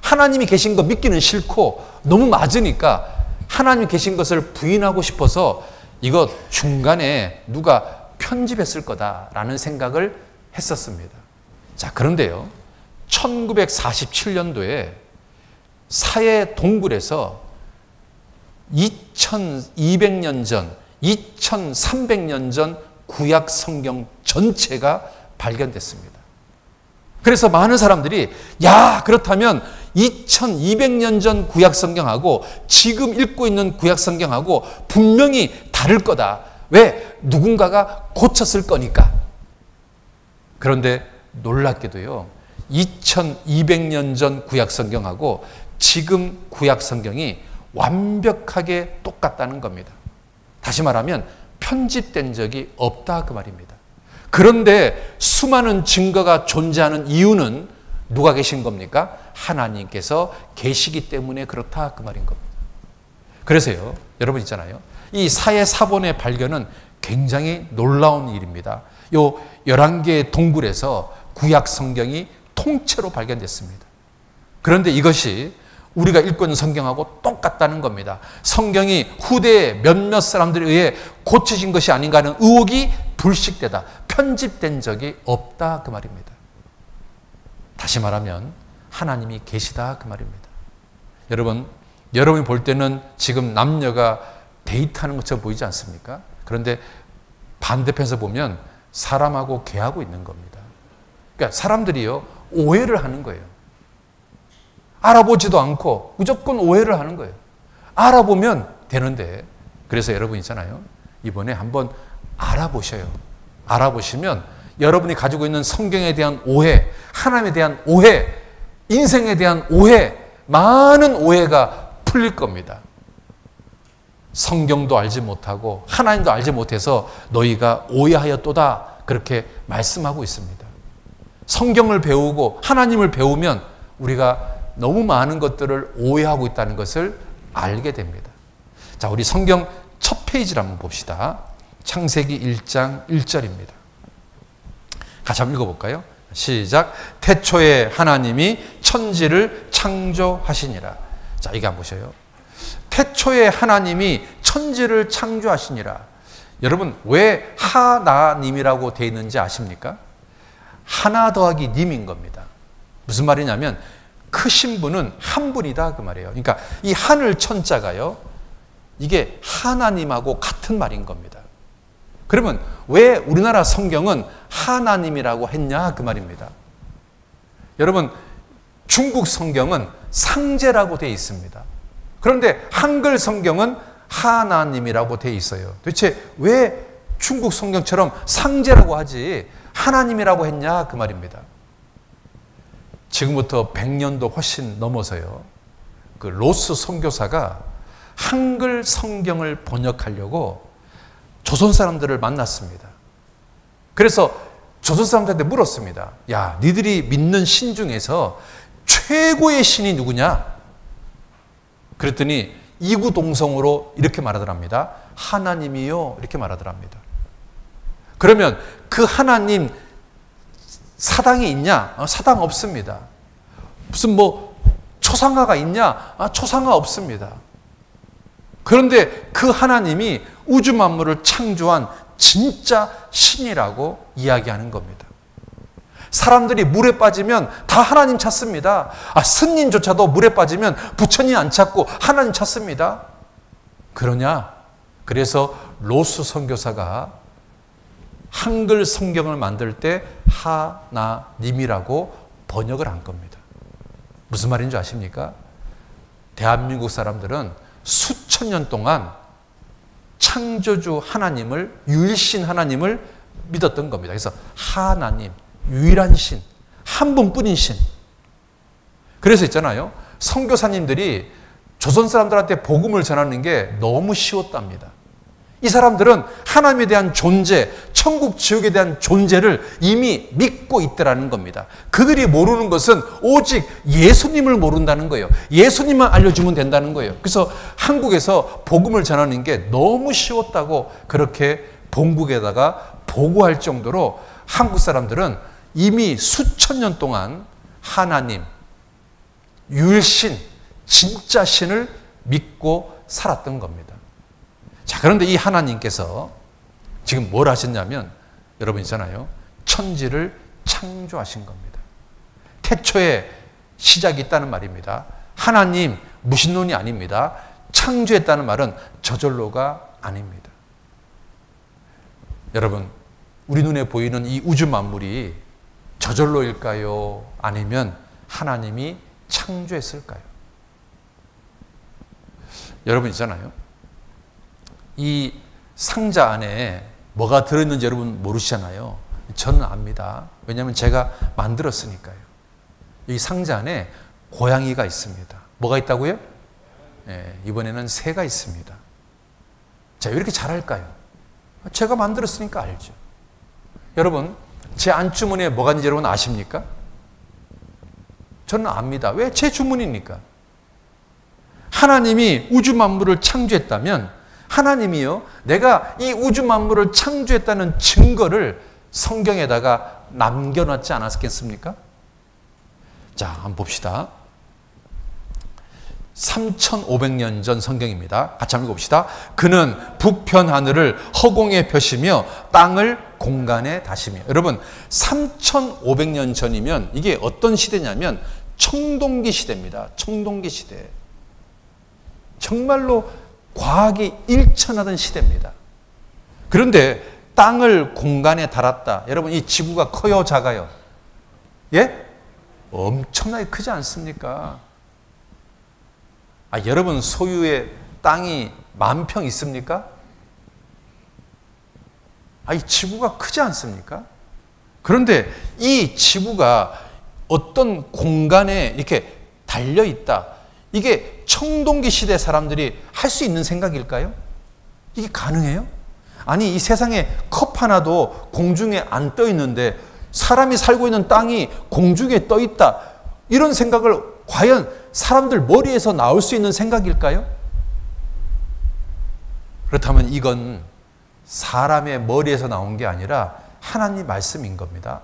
하나님이 계신 거 믿기는 싫고 너무 맞으니까 하나님이 계신 것을 부인하고 싶어서 이거 중간에 누가 편집했을 거다라는 생각을 했었습니다. 자, 그런데요. 1947년도에 사해 동굴에서 2200년 전, 2300년 전 구약 성경 전체가 발견됐습니다. 그래서 많은 사람들이 야, 그렇다면 2200년 전 구약 성경하고 지금 읽고 있는 구약 성경하고 분명히 다를 거다. 왜? 누군가가 고쳤을 거니까. 그런데 놀랍게도요. 2200년 전 구약 성경하고 지금 구약 성경이 완벽하게 똑같다는 겁니다. 다시 말하면 편집된 적이 없다 그 말입니다. 그런데 수많은 증거가 존재하는 이유는 누가 계신 겁니까? 하나님께서 계시기 때문에 그렇다 그 말인 겁니다. 그래서요, 여러분 있잖아요. 이 사해 사본의 발견은 굉장히 놀라운 일입니다. 요 11개의 동굴에서 구약 성경이 통째로 발견됐습니다. 그런데 이것이 우리가 읽고 있는 성경하고 똑같다는 겁니다. 성경이 후대에 몇몇 사람들에 의해 고쳐진 것이 아닌가 하는 의혹이 불식되다. 편집된 적이 없다 그 말입니다. 다시 말하면 하나님이 계시다 그 말입니다. 여러분이 볼 때는 지금 남녀가 데이트하는 것처럼 보이지 않습니까? 그런데 반대편에서 보면 사람하고 개하고 있는 겁니다. 그러니까 사람들이요, 오해를 하는 거예요. 알아보지도 않고 무조건 오해를 하는 거예요. 알아보면 되는데, 그래서 여러분 있잖아요. 이번에 한번 알아보셔요. 알아보시면 여러분이 가지고 있는 성경에 대한 오해, 하나님에 대한 오해, 인생에 대한 오해, 많은 오해가 풀릴 겁니다. 성경도 알지 못하고 하나님도 알지 못해서 너희가 오해하였도다 그렇게 말씀하고 있습니다. 성경을 배우고 하나님을 배우면 우리가 너무 많은 것들을 오해하고 있다는 것을 알게 됩니다. 자, 우리 성경 첫 페이지를 한번 봅시다. 창세기 1장 1절입니다. 같이 한번 읽어볼까요? 시작. 태초에 하나님이 천지를 창조하시니라. 자, 이거 한번 보셔요. 태초에 하나님이 천지를 창조하시니라. 여러분, 왜 하나님이라고 되어 있는지 아십니까? 하나 더하기 님인 겁니다. 무슨 말이냐면 크신 분은 한 분이다 그 말이에요. 그러니까 이 하늘 천자가요, 이게 하나님하고 같은 말인 겁니다. 그러면 왜 우리나라 성경은 하나님이라고 했냐 그 말입니다. 여러분, 중국 성경은 상제라고 되어 있습니다. 그런데 한글 성경은 하나님이라고 되어 있어요. 도대체 왜 중국 성경처럼 상제라고 하지 하나님이라고 했냐 그 말입니다. 지금부터 100년도 훨씬 넘어서요, 그 로스 선교사가 한글 성경을 번역하려고 조선 사람들을 만났습니다. 그래서 조선 사람들한테 물었습니다. 야, 니들이 믿는 신 중에서 최고의 신이 누구냐? 그랬더니 이구동성으로 이렇게 말하더랍니다. 하나님이요, 이렇게 말하더랍니다. 그러면 그 하나님 사당이 있냐? 사당 없습니다. 무슨 초상화가 있냐? 초상화 없습니다. 그런데 그 하나님이 우주 만물을 창조한 진짜 신이라고 이야기하는 겁니다. 사람들이 물에 빠지면 다 하나님 찾습니다. 스님조차도 물에 빠지면 부처님 안 찾고 하나님 찾습니다. 그러냐? 그래서 로스 선교사가 한글 성경을 만들 때 하나님이라고 번역을 한 겁니다. 무슨 말인지 아십니까? 대한민국 사람들은 수천 년 동안 창조주 하나님을, 유일신 하나님을 믿었던 겁니다. 그래서 하나님, 유일한 신, 한 분뿐인 신. 그래서 있잖아요. 선교사님들이 조선 사람들한테 복음을 전하는 게 너무 쉬웠답니다. 이 사람들은 하나님에 대한 존재, 천국 지옥에 대한 존재를 이미 믿고 있더라는 겁니다. 그들이 모르는 것은 오직 예수님을 모른다는 거예요. 예수님만 알려주면 된다는 거예요. 그래서 한국에서 복음을 전하는 게 너무 쉬웠다고 그렇게 본국에다가 보고할 정도로 한국 사람들은 이미 수천 년 동안 하나님, 유일신, 진짜 신을 믿고 살았던 겁니다. 자, 그런데 이 하나님께서 지금 뭘 하셨냐면, 여러분 있잖아요. 천지를 창조하신 겁니다. 태초에 시작이 있다는 말입니다. 하나님, 무신론이 아닙니다. 창조했다는 말은 저절로가 아닙니다. 여러분, 우리 눈에 보이는 이 우주 만물이 저절로일까요? 아니면 하나님이 창조했을까요? 여러분 있잖아요. 이 상자 안에 뭐가 들어있는지 여러분 모르시잖아요. 저는 압니다. 왜냐하면 제가 만들었으니까요. 이 상자 안에 고양이가 있습니다. 뭐가 있다고요? 네, 이번에는 새가 있습니다. 자, 왜 이렇게 잘할까요? 제가 만들었으니까 알죠. 여러분, 제 안주머니에 뭐가 있는지 여러분 아십니까? 저는 압니다. 왜? 제 주머니니까. 하나님이 우주 만물을 창조했다면 하나님이요, 내가 이 우주 만물을 창조했다는 증거를 성경에다가 남겨놨지 않았겠습니까? 자, 한번 봅시다. 3,500년 전 성경입니다. 같이 한번 읽어봅시다. 그는 북편 하늘을 허공에 펴시며 땅을 공간에 다시며. 여러분, 3,500년 전이면 이게 어떤 시대냐면 청동기 시대입니다. 청동기 시대. 정말로 과학이 일천하던 시대입니다. 그런데 땅을 공간에 달았다. 여러분, 이 지구가 커요, 작아요? 예? 엄청나게 크지 않습니까? 여러분 소유의 땅이 10,000평 있습니까? 이 지구가 크지 않습니까? 그런데 이 지구가 어떤 공간에 이렇게 달려있다. 이게 청동기 시대 사람들이 할 수 있는 생각일까요? 이게 가능해요? 아니, 이 세상에 컵 하나도 공중에 안 떠 있는데 사람이 살고 있는 땅이 공중에 떠 있다. 이런 생각을 과연 사람들 머리에서 나올 수 있는 생각일까요? 그렇다면 이건 사람의 머리에서 나온 게 아니라 하나님 말씀인 겁니다.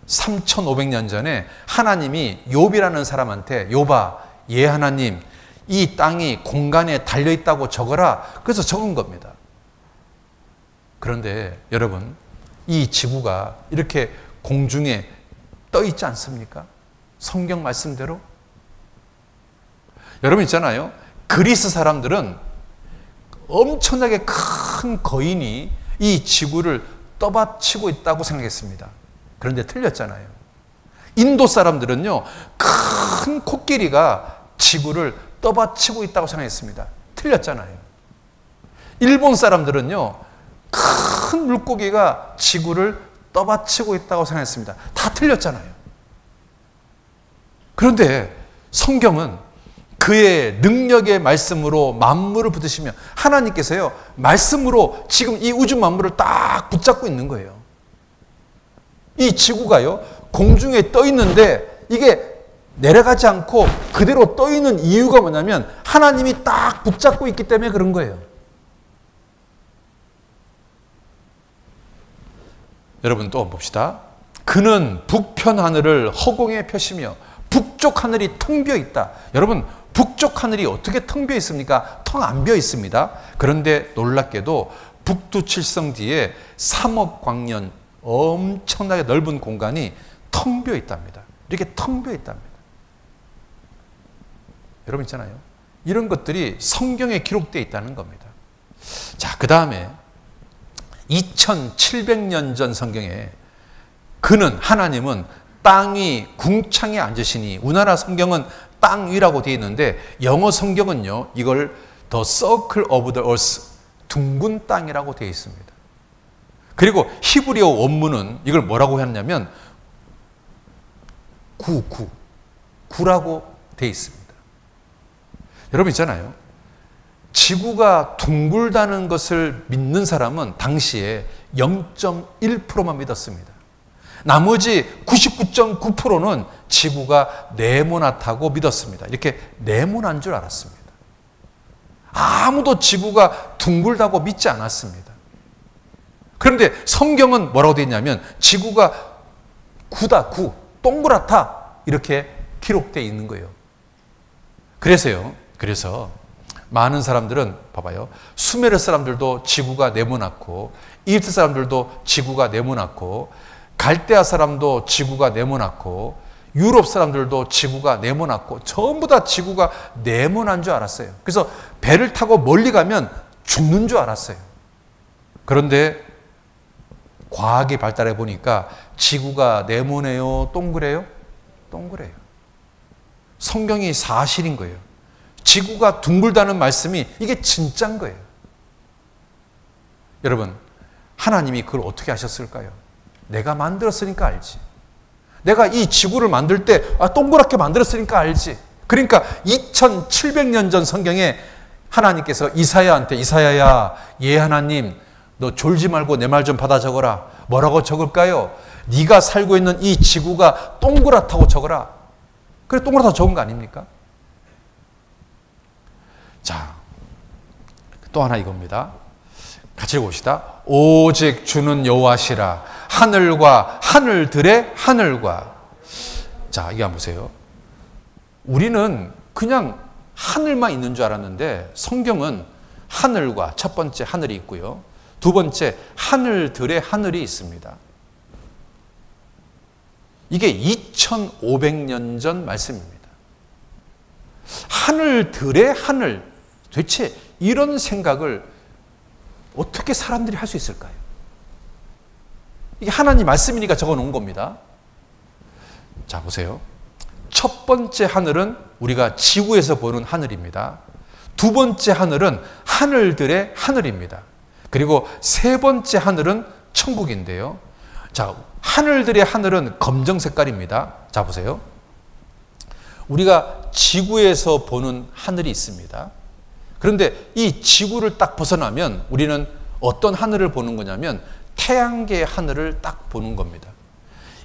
3,500년 전에 하나님이 욥이라는 사람한테 욥아, 예 하나님, 이 땅이 공간에 달려있다고 적어라. 그래서 적은 겁니다. 그런데 여러분, 이 지구가 이렇게 공중에 떠 있지 않습니까? 성경 말씀대로. 여러분 있잖아요. 그리스 사람들은 엄청나게 큰 거인이 이 지구를 떠받치고 있다고 생각했습니다. 그런데 틀렸잖아요. 인도 사람들은요, 큰 코끼리가 지구를 떠받치고 있다고 생각했습니다. 틀렸잖아요. 일본 사람들은요, 큰 물고기가 지구를 떠받치고 있다고 생각했습니다. 다 틀렸잖아요. 그런데 성경은 그의 능력의 말씀으로 만물을 붙드시며 하나님께서요, 말씀으로 지금 이 우주 만물을 딱 붙잡고 있는 거예요. 이 지구가요, 공중에 떠 있는데 이게 내려가지 않고 그대로 떠 있는 이유가 뭐냐면 하나님이 딱 붙잡고 있기 때문에 그런 거예요. 여러분 또 봅시다. 그는 북편 하늘을 허공에 펴시며 북쪽 하늘이 텅 비어 있다. 여러분, 북쪽 하늘이 어떻게 텅 비어 있습니까? 텅 안 비어 있습니다. 그런데 놀랍게도 북두칠성 뒤에 3억 광년 엄청나게 넓은 공간이 텅 비어 있답니다. 이렇게 텅 비어 있답니다. 여러분 있잖아요. 이런 것들이 성경에 기록되어 있다는 겁니다. 자, 그 다음에 2700년 전 성경에 그는, 하나님은 땅 위 궁창에 앉으시니, 우리나라 성경은 땅 위라고 되어 있는데 영어 성경은요, 이걸 The Circle of the Earth, 둥근 땅이라고 되어 있습니다. 그리고 히브리어 원문은 이걸 뭐라고 했냐면 구라고 되어 있습니다. 여러분 있잖아요. 지구가 둥글다는 것을 믿는 사람은 당시에 0.1%만 믿었습니다. 나머지 99.9%는 지구가 네모나다고 믿었습니다. 이렇게 네모난 줄 알았습니다. 아무도 지구가 둥글다고 믿지 않았습니다. 그런데 성경은 뭐라고 되어 있냐면 지구가 구다, 동그랗다 이렇게 기록되어 있는 거예요. 그래서 많은 사람들은 봐봐요. 수메르 사람들도 지구가 네모났고, 이집트 사람들도 지구가 네모났고, 갈대아 사람도 지구가 네모났고, 유럽 사람들도 지구가 네모났고, 전부 다 지구가 네모난 줄 알았어요. 그래서 배를 타고 멀리 가면 죽는 줄 알았어요. 그런데 과학이 발달해 보니까 지구가 네모네요, 동그래요? 동그래요. 성경이 사실인 거예요. 지구가 둥글다는 말씀이 이게 진짜인 거예요. 여러분, 하나님이 그걸 어떻게 하셨을까요? 내가 만들었으니까 알지. 내가 이 지구를 만들 때 동그랗게 만들었으니까 알지. 그러니까 2700년 전 성경에 하나님께서 이사야한테, 이사야야, 예 하나님, 너 졸지 말고 내 말 좀 받아 적어라. 뭐라고 적을까요? 네가 살고 있는 이 지구가 동그랗다고 적어라. 그래, 동그랗다고 적은 거 아닙니까? 자, 또 하나 이겁니다. 같이 읽어봅시다. 오직 주는 여호와시라. 하늘과 하늘들의 하늘과. 자, 이거 한번 보세요. 우리는 그냥 하늘만 있는 줄 알았는데 성경은 하늘과 첫 번째 하늘이 있고요. 두 번째 하늘들의 하늘이 있습니다. 이게 2500년 전 말씀입니다. 하늘들의 하늘. 도대체 이런 생각을 어떻게 사람들이 할 수 있을까요? 이게 하나님 말씀이니까 적어 놓은 겁니다. 자, 보세요. 첫 번째 하늘은 우리가 지구에서 보는 하늘입니다. 두 번째 하늘은 하늘들의 하늘입니다. 그리고 세 번째 하늘은 천국인데요. 자, 하늘들의 하늘은 검정 색깔입니다. 자, 보세요. 우리가 지구에서 보는 하늘이 있습니다. 그런데 이 지구를 딱 벗어나면 우리는 어떤 하늘을 보는 거냐면 태양계의 하늘을 딱 보는 겁니다.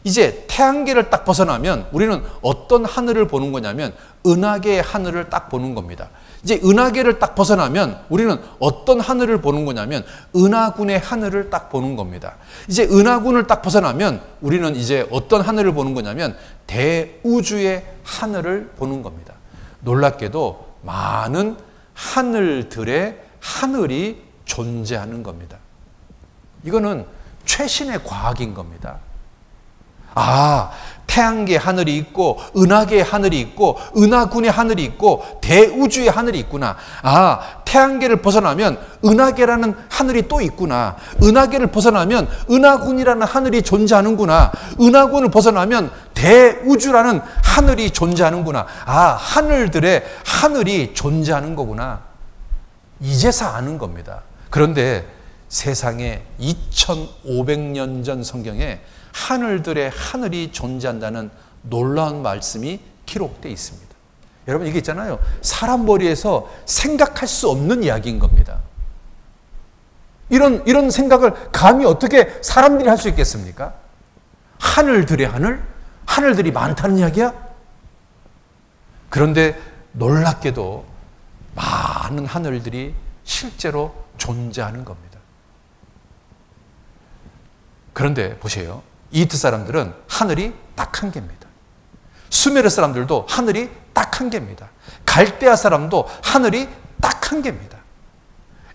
이제 태양계를 딱 벗어나면 우리는 어떤 하늘을 보는 거냐면 은하계의 하늘을 딱 보는 겁니다. 이제 은하계를 딱 벗어나면 우리는 어떤 하늘을 보는 거냐면 은하군의 하늘을 딱 보는 겁니다. 이제 은하군을 딱 벗어나면 우리는 이제 어떤 하늘을 보는 거냐면 대우주의 하늘을 보는 겁니다. 놀랍게도 많은 하늘들의 하늘이 존재하는 겁니다. 이거는 최신의 과학인 겁니다. 아, 태양계의 하늘이 있고 은하계의 하늘이 있고 은하군의 하늘이 있고 대우주의 하늘이 있구나. 아, 태양계를 벗어나면 은하계라는 하늘이 또 있구나. 은하계를 벗어나면 은하군이라는 하늘이 존재하는구나. 은하군을 벗어나면 대우주라는 하늘이 존재하는구나. 아, 하늘들의 하늘이 존재하는 거구나. 이제서 아는 겁니다. 그런데 세상에 2500년 전 성경에 하늘들의 하늘이 존재한다는 놀라운 말씀이 기록되어 있습니다. 여러분, 이게 있잖아요. 사람 머리에서 생각할 수 없는 이야기인 겁니다. 이런 생각을 감히 어떻게 사람들이 할 수 있겠습니까? 하늘들의 하늘? 하늘들이 많다는 이야기야? 그런데 놀랍게도 많은 하늘들이 실제로 존재하는 겁니다. 그런데 보세요. 이집트 사람들은 하늘이 딱 한 개입니다. 수메르 사람들도 하늘이 딱 한 개입니다. 갈대아 사람도 하늘이 딱 한 개입니다.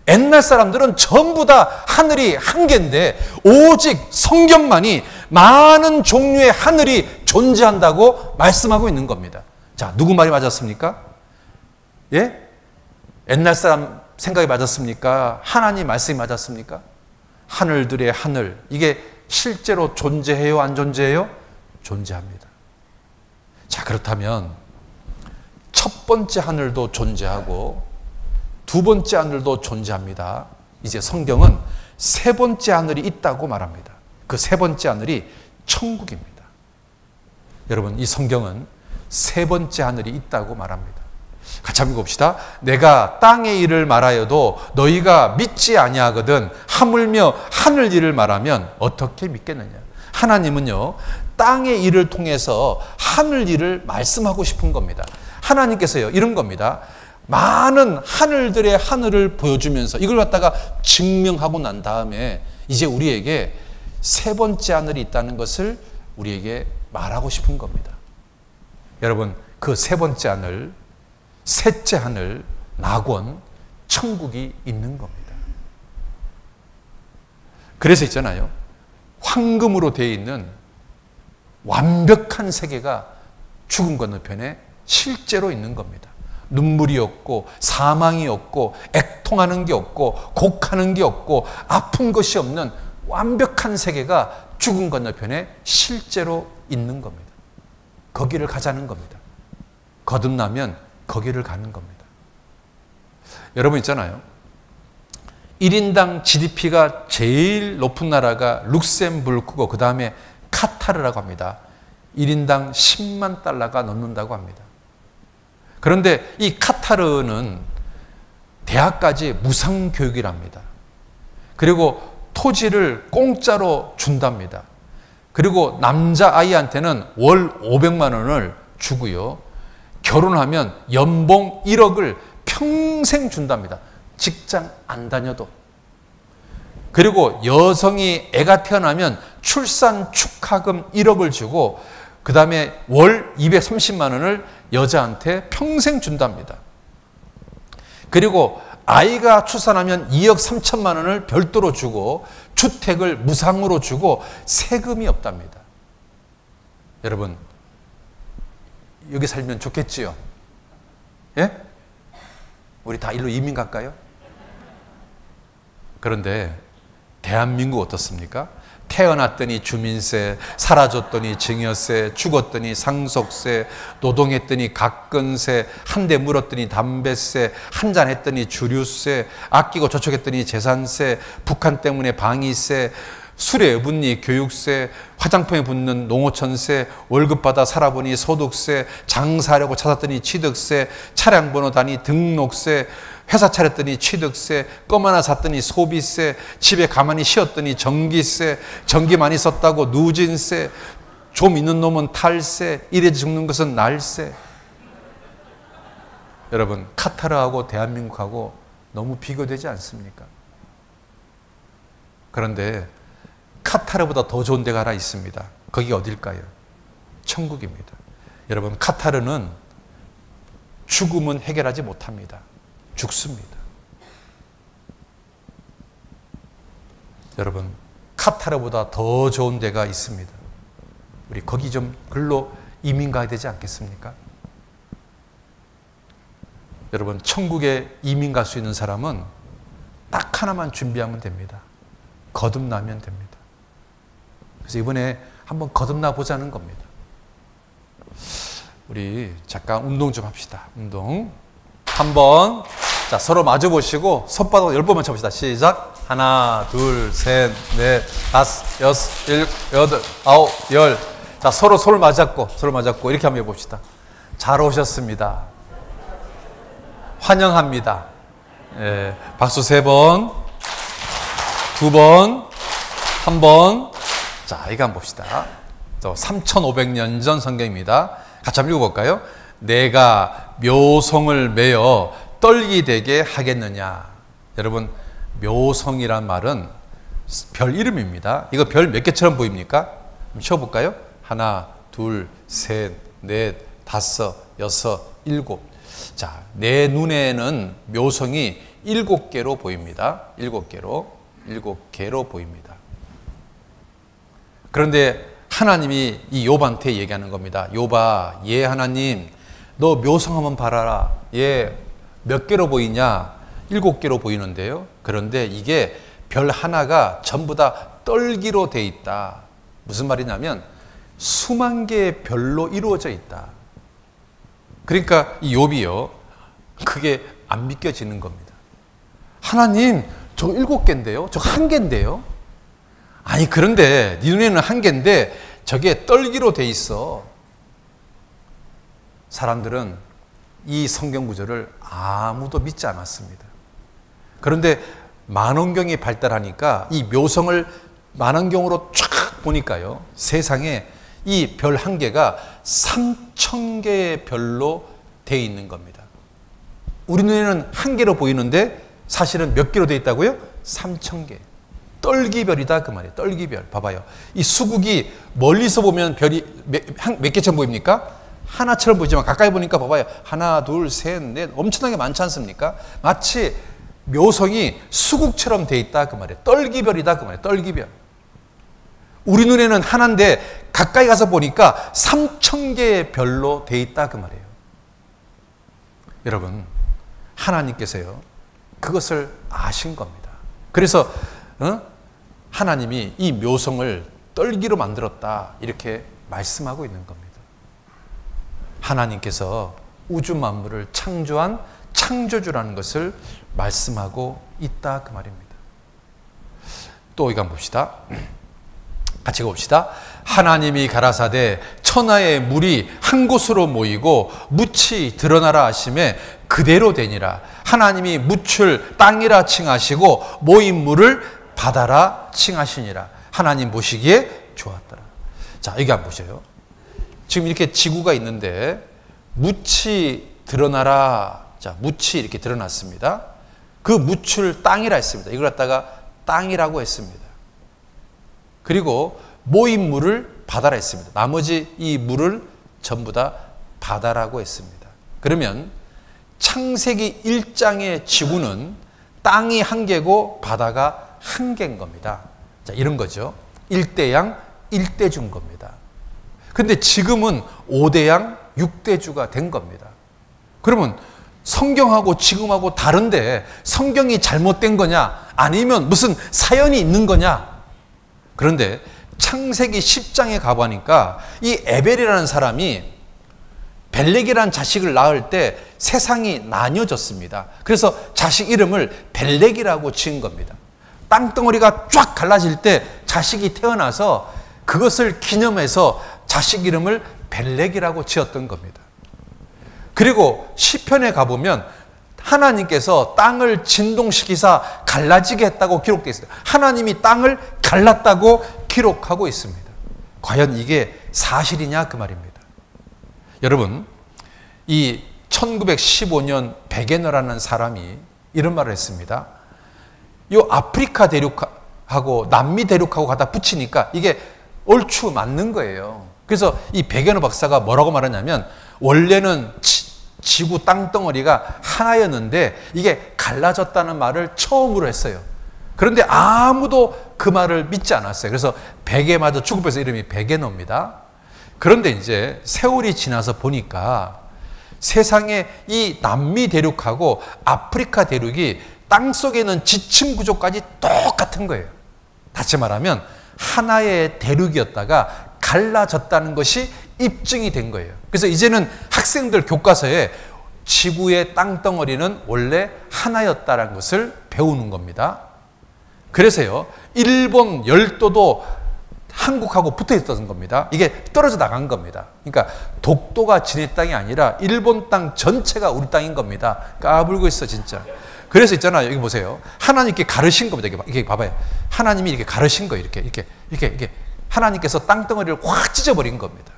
옛날 사람들은 전부 다 하늘이 한 개인데 오직 성경만이 많은 종류의 하늘이 존재한다고 말씀하고 있는 겁니다. 자, 누구 말이 맞았습니까? 예? 옛날 사람 생각이 맞았습니까? 하나님 말씀이 맞았습니까? 하늘들의 하늘, 이게 실제로 존재해요? 안 존재해요? 존재합니다. 자, 그렇다면 첫 번째 하늘도 존재하고 두 번째 하늘도 존재합니다. 이제 성경은 세 번째 하늘이 있다고 말합니다. 그 세 번째 하늘이 천국입니다. 여러분, 이 성경은 세 번째 하늘이 있다고 말합니다. 같이 한번 읽어봅시다. 내가 땅의 일을 말하여도 너희가 믿지 아니하거든 하물며 하늘 일을 말하면 어떻게 믿겠느냐. 하나님은요, 땅의 일을 통해서 하늘 일을 말씀하고 싶은 겁니다. 하나님께서요, 이런 겁니다. 많은 하늘들의 하늘을 보여주면서 이걸 갖다가 증명하고 난 다음에 이제 우리에게 세 번째 하늘이 있다는 것을 우리에게 말하고 싶은 겁니다. 여러분, 그 세 번째 하늘, 셋째 하늘, 낙원, 천국이 있는 겁니다. 그래서 있잖아요, 황금으로 되어 있는 완벽한 세계가 죽음 건너편에 실제로 있는 겁니다. 눈물이 없고 사망이 없고 애통하는 게 없고 곡하는 게 없고 아픈 것이 없는 완벽한 세계가 죽음 건너편에 실제로 있는 겁니다. 거기를 가자는 겁니다. 거듭나면 거기를 가는 겁니다. 여러분 있잖아요, 1인당 GDP가 제일 높은 나라가 룩셈부르크고 그 다음에 카타르라고 합니다. 1인당 10만 달러가 넘는다고 합니다. 그런데 이 카타르는 대학까지 무상교육이랍니다. 그리고 토지를 공짜로 준답니다. 그리고 남자아이한테는 월 500만 원을 주고요. 결혼하면 연봉 1억을 평생 준답니다. 직장 안 다녀도. 그리고 여성이 애가 태어나면 출산 축하금 1억을 주고 그 다음에 월 230만 원을 여자한테 평생 준답니다. 그리고 아이가 출산하면 2억 3천만 원을 별도로 주고 주택을 무상으로 주고 세금이 없답니다. 여러분, 여기 살면 좋겠지요? 예? 우리 다 일로 이민 갈까요? 그런데 대한민국 어떻습니까? 태어났더니 주민세, 사라졌더니 증여세, 죽었더니 상속세, 노동했더니 각근세, 한 대 물었더니 담배세, 한잔 했더니 주류세, 아끼고 저축했더니 재산세, 북한 때문에 방위세, 술에 어붓니 교육세, 화장품에 붙는 농어촌세, 월급 받아 살아보니 소득세, 장사하려고 찾았더니 취득세, 차량 번호 다니 등록세, 회사 차렸더니 취득세, 껌 하나 샀더니 소비세, 집에 가만히 쉬었더니 전기세, 전기 많이 썼다고 누진세, 좀 있는 놈은 탈세, 이래 죽는 것은 날세. 여러분, 카타르하고 대한민국하고 너무 비교되지 않습니까? 그런데 카타르보다 더 좋은 데가 하나 있습니다. 거기가 어딜까요? 천국입니다. 여러분, 카타르는 죽음은 해결하지 못합니다. 죽습니다. 여러분, 카타르보다 더 좋은 데가 있습니다. 우리 거기 좀 글로 이민 가야 되지 않겠습니까? 여러분, 천국에 이민 갈 수 있는 사람은 딱 하나만 준비하면 됩니다. 거듭나면 됩니다. 그래서 이번에 한번 거듭나 보자는 겁니다. 우리 잠깐 운동 좀 합시다. 운동. 한번, 자, 서로 마주 보시고 손바닥 10번만 쳐봅시다. 시작. 하나, 둘, 셋, 넷, 다섯, 여섯, 일곱, 여덟, 아홉, 열. 자, 서로 손을 맞잡고 이렇게 한번 해봅시다. 잘 오셨습니다. 환영합니다. 예, 박수 3번, 2번, 1번. 자, 이거 한번 봅시다. 3500년 전 성경입니다. 같이 한번 읽어볼까요? 내가 묘성을 매어 떨기 되게 하겠느냐. 여러분, 묘성이란 말은 별 이름입니다. 이거 별 몇 개처럼 보입니까? 한번 치워볼까요? 하나, 둘, 셋, 넷, 다섯, 여섯, 일곱. 자, 내 눈에는 묘성이 7개로 보입니다. 7개로 보입니다. 그런데 하나님이 이 욥한테 얘기하는 겁니다. 욥아, 예 하나님, 너 묘성 한번 봐라. 예, 몇 개로 보이냐? 7개로 보이는데요. 그런데 이게 별 하나가 전부 다 떨기로 돼 있다. 무슨 말이냐면 수만 개의 별로 이루어져 있다. 그러니까 이 욥이요, 그게 안 믿겨지는 겁니다. 하나님, 저 7개인데요? 저 1개인데요? 아니, 그런데 네 눈에는 1개인데 저게 떨기로 돼 있어. 사람들은 이 성경 구절을 아무도 믿지 않았습니다. 그런데 만원경이 발달하니까 이 묘성을 만원경으로 쫙 보니까요, 세상에 이 별 1개가 3000개의 별로 되어 있는 겁니다. 우리 눈에는 1개로 보이는데 사실은 몇 개로 되어 있다고요? 3000개. 떨기별이다 그 말이에요. 떨기별. 봐봐요. 이 수국이 멀리서 보면 별이 몇 개처럼 보입니까? 하나처럼 보이지만 가까이 보니까 봐봐요. 하나, 둘, 셋, 넷 엄청나게 많지 않습니까? 마치 묘성이 수국처럼 되어 있다 그 말이에요. 떨기별이다 그 말이에요. 떨기별. 우리 눈에는 하나인데 가까이 가서 보니까 3000개의 별로 되어 있다 그 말이에요. 여러분, 하나님께서요, 그것을 아신 겁니다. 그래서 하나님이 이 묘성을 떨기로 만들었다 이렇게 말씀하고 있는 겁니다. 하나님께서 우주 만물을 창조한 창조주라는 것을 말씀하고 있다 그 말입니다. 또 이거 한번 봅시다. 같이 봅시다. 하나님이 가라사대 천하의 물이 한 곳으로 모이고 묻이 드러나라 하심에 그대로 되니라. 하나님이 묻을 땅이라 칭하시고 모인 물을 바다라 칭하시니라. 하나님 보시기에 좋았더라. 자, 여기 한번 보세요. 지금 이렇게 지구가 있는데 묻이 드러나라. 자, 묻이 이렇게 드러났습니다. 그 묻을 땅이라 했습니다. 이걸 갖다가 땅이라고 했습니다. 그리고 모인 물을 바다라 했습니다. 나머지 이 물을 전부 다 바다라고 했습니다. 그러면 창세기 1장의 지구는 땅이 1개고 바다가 1개인 겁니다. 자, 이런 거죠. 1대양 1대주인 겁니다. 근데 지금은 5대양 6대주가 된 겁니다. 그러면 성경하고 지금하고 다른데 성경이 잘못된 거냐? 아니면 무슨 사연이 있는 거냐? 그런데 창세기 10장에 가보니까 이 에벨이라는 사람이 벨렉이라는 자식을 낳을 때 세상이 나뉘어졌습니다. 그래서 자식 이름을 벨렉이라고 지은 겁니다. 땅덩어리가 쫙 갈라질 때 자식이 태어나서 그것을 기념해서 자식 이름을 벨렉이라고 지었던 겁니다. 그리고 시편에 가보면 하나님께서 땅을 진동시키사 갈라지게 했다고 기록되어 있습니다. 하나님이 땅을 갈랐다고 기록하고 있습니다. 과연 이게 사실이냐 그 말입니다. 여러분, 이 1915년 베게너라는 사람이 이런 말을 했습니다. 이 아프리카 대륙하고 남미 대륙하고 갖다 붙이니까 이게 얼추 맞는 거예요. 그래서 이 베게너 박사가 뭐라고 말하냐면, 원래는 지구 땅덩어리가 하나였는데 이게 갈라졌다는 말을 처음으로 했어요. 그런데 아무도 그 말을 믿지 않았어요. 그래서 베개마저 축구해서 이름이 베게너입니다. 그런데 이제 세월이 지나서 보니까 세상에 이 남미 대륙하고 아프리카 대륙이 땅속에 있는 지층 구조까지 똑같은 거예요. 다시 말하면 하나의 대륙이었다가 갈라졌다는 것이 입증이 된 거예요. 그래서 이제는 학생들 교과서에 지구의 땅덩어리는 원래 하나였다는 것을 배우는 겁니다. 그래서요, 일본 열도도 한국하고 붙어 있었던 겁니다. 이게 떨어져 나간 겁니다. 그러니까 독도가 지네 땅이 아니라 일본 땅 전체가 우리 땅인 겁니다. 까불고 있어 진짜. 그래서 있잖아요, 여기 보세요. 하나님께 가르신 겁니다. 이게 봐봐요. 하나님이 이렇게 가르신 거예요. 이렇게 하나님께서 땅덩어리를 확 찢어버린 겁니다.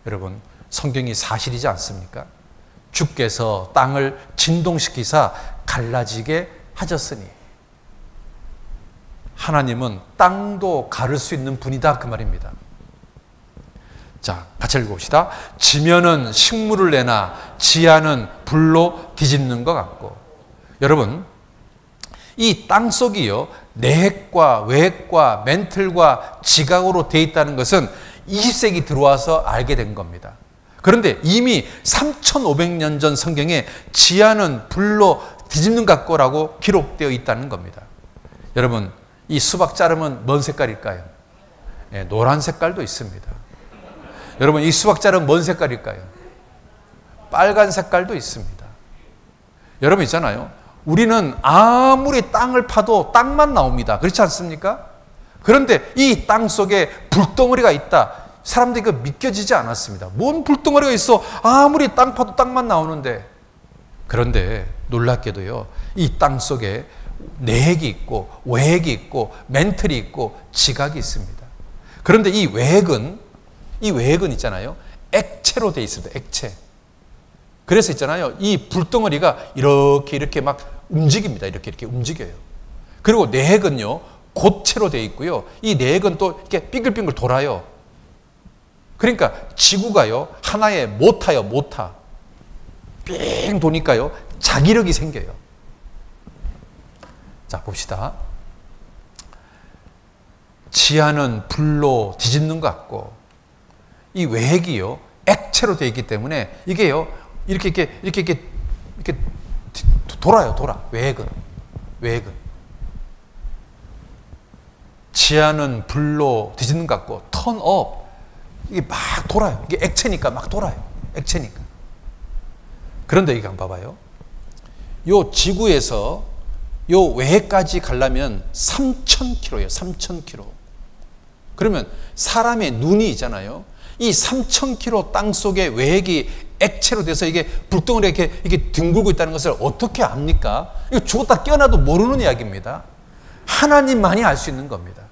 여러분, 성경이 사실이지 않습니까? 주께서 땅을 진동시키사 갈라지게 하셨으니 하나님은 땅도 가를 수 있는 분이다 그 말입니다. 자, 같이 읽어봅시다. 지면은 식물을 내나 지하는 불로 뒤집는 것 같고. 여러분, 이 땅속이요, 내핵과 외핵과 멘틀과 지각으로 되어 있다는 것은 20세기 들어와서 알게 된 겁니다. 그런데 이미 3500년 전 성경에 지하는 불로 뒤집는 같고라고 기록되어 있다는 겁니다. 여러분, 이 수박 자르면 뭔 색깔일까요? 네, 노란 색깔도 있습니다. 여러분, 이 수박 자르면 뭔 색깔일까요? 빨간 색깔도 있습니다. 여러분 있잖아요. 우리는 아무리 땅을 파도 땅만 나옵니다. 그렇지 않습니까? 그런데 이 땅 속에 불덩어리가 있다. 사람들이 그 믿겨지지 않았습니다. 뭔 불덩어리가 있어? 아무리 땅 파도 땅만 나오는데. 그런데 놀랍게도요. 이 땅 속에 내핵이 있고 외핵이 있고 멘틀이 있고 지각이 있습니다. 그런데 이 외핵은 있잖아요. 액체로 되어 있습니다. 액체. 그래서 있잖아요. 이 불덩어리가 이렇게 막 움직입니다. 이렇게 움직여요. 그리고 내핵은요. 고체로 되어 있고요. 이 내핵은 또 이렇게 빙글빙글 돌아요. 그러니까 지구가요. 하나의 모타. 삥 도니까요. 자기력이 생겨요. 자, 봅시다. 지하는 불로 뒤집는 것 같고 이 외핵이요. 액체로 되어 있기 때문에 이게요. 이렇게 돌아요. 외핵은. 지하는 불로 뒤집는 것 같고 턴 업. 이게 막 돌아요. 이게 액체니까 막 돌아요. 액체니까. 그런데 이거 한번 봐봐요. 요 지구에서 요 외핵까지 가려면 3,000km예요. 3,000km. 그러면 사람의 눈이 있잖아요. 이 3,000km 땅 속에 외핵이 액체로 돼서 이게 불덩어리가 이렇게 뒹굴고 있다는 것을 어떻게 압니까? 이거 죽었다 깨어나도 모르는 이야기입니다. 하나님만이 알 수 있는 겁니다.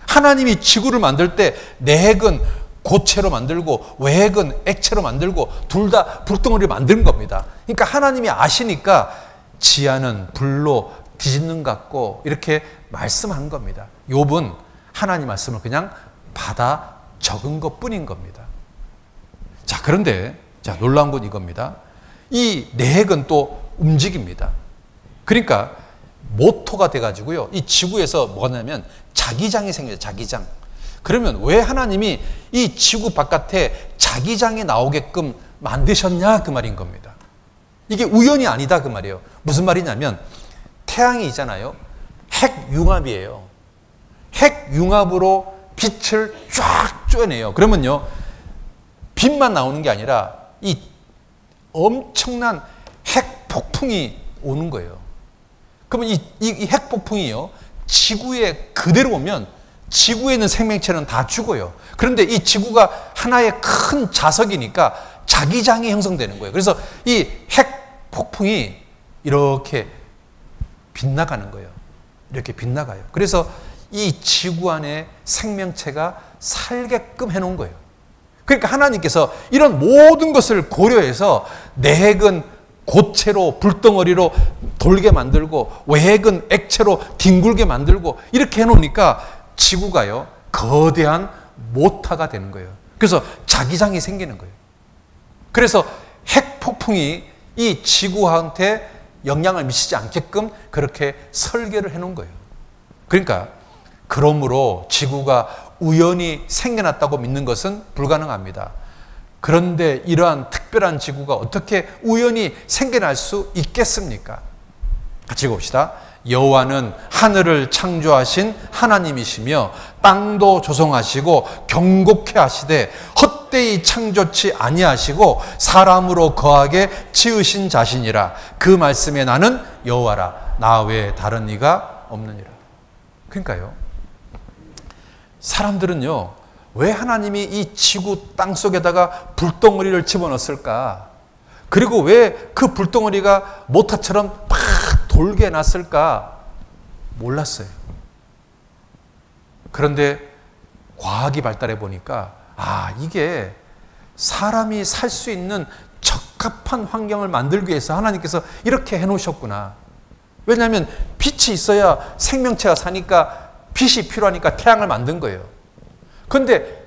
하나님이 지구를 만들 때 내핵은 고체로 만들고 외핵은 액체로 만들고 둘 다 불덩어리를 만든 겁니다. 그러니까 하나님이 아시니까 지하는 불로 뒤집는 것 같고 이렇게 말씀한 겁니다. 욥은 하나님 말씀을 그냥 받아 적은 것뿐인 겁니다. 자, 그런데 놀라운 건 이겁니다. 이 내핵은 또 움직입니다. 그러니까 모토가 돼가지고요. 이 지구에서 뭐냐면 자기장이 생겨요. 자기장. 그러면 왜 하나님이 이 지구 바깥에 자기장이 나오게끔 만드셨냐 그 말인 겁니다. 이게 우연이 아니다 그 말이에요. 무슨 말이냐면 태양이 있잖아요. 핵융합이에요. 핵융합으로 빛을 쫙 쪼내요. 그러면요. 빛만 나오는 게 아니라 이 엄청난 핵폭풍이 오는 거예요. 그러면 이 핵폭풍이요. 지구에 그대로 오면 지구에 있는 생명체는 다 죽어요. 그런데 이 지구가 하나의 큰 자석이니까 자기장이 형성되는 거예요. 그래서 이 핵폭풍이 이렇게 빗나가는 거예요. 이렇게 빗나가요. 그래서 이 지구 안에 생명체가 살게끔 해놓은 거예요. 그러니까 하나님께서 이런 모든 것을 고려해서 내핵은 고체로 불덩어리로 돌게 만들고 외핵은 액체로 뒹굴게 만들고 이렇게 해놓으니까 지구가요 거대한 모타가 되는 거예요. 그래서 자기장이 생기는 거예요. 그래서 핵폭풍이 이 지구한테 영향을 미치지 않게끔 그렇게 설계를 해놓은 거예요. 그러니까 그러므로 지구가 우연히 생겨났다고 믿는 것은 불가능합니다. 그런데 이러한 특별한 지구가 어떻게 우연히 생겨날 수 있겠습니까? 같이 봅시다. 여호와는 하늘을 창조하신 하나님이시며 땅도 조성하시고 경곡케 하시되 헛되이 창조치 아니하시고 사람으로 거하게 지으신 자신이라. 그 말씀에 나는 여호와라. 나 외에 다른 이가 없느니라. 그러니까요. 사람들은요. 왜 하나님이 이 지구 땅 속에다가 불덩어리를 집어넣었을까? 그리고 왜 그 불덩어리가 모타처럼 팍 돌게 놨을까? 몰랐어요. 그런데 과학이 발달해 보니까 이게 사람이 살 수 있는 적합한 환경을 만들기 위해서 하나님께서 이렇게 해놓으셨구나. 왜냐하면 빛이 있어야 생명체가 사니까 빛이 필요하니까 태양을 만든 거예요. 그런데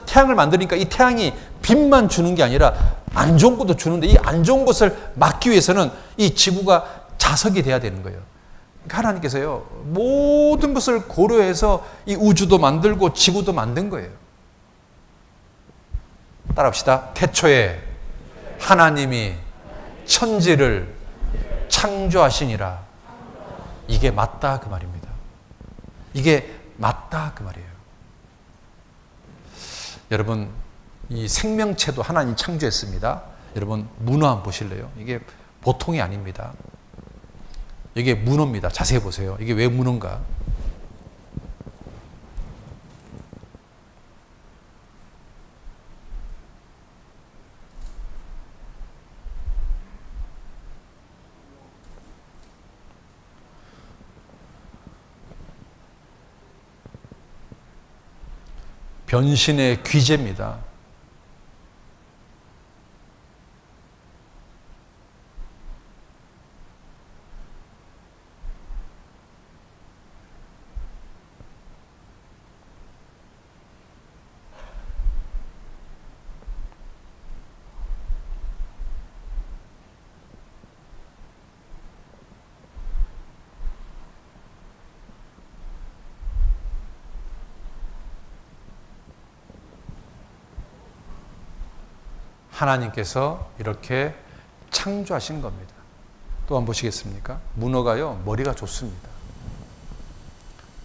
태양을 만드니까 이 태양이 빛만 주는 게 아니라 안 좋은 것도 주는데 이 안 좋은 것을 막기 위해서는 이 지구가 자석이 돼야 되는 거예요. 그러니까 하나님께서요 모든 것을 고려해서 이 우주도 만들고 지구도 만든 거예요. 따라합시다. 태초에 하나님이 천지를 창조하시니라. 이게 맞다 그 말입니다. 이게 맞다 그 말이에요. 여러분 이 생명체도 하나님 창조했습니다. 여러분 문어 한번 보실래요? 이게 보통이 아닙니다. 이게 문어입니다. 자세히 보세요. 이게 왜 문어인가? 변신의 귀재입니다. 하나님께서 이렇게 창조하신 겁니다. 또 한번 보시겠습니까? 문어가요, 머리가 좋습니다.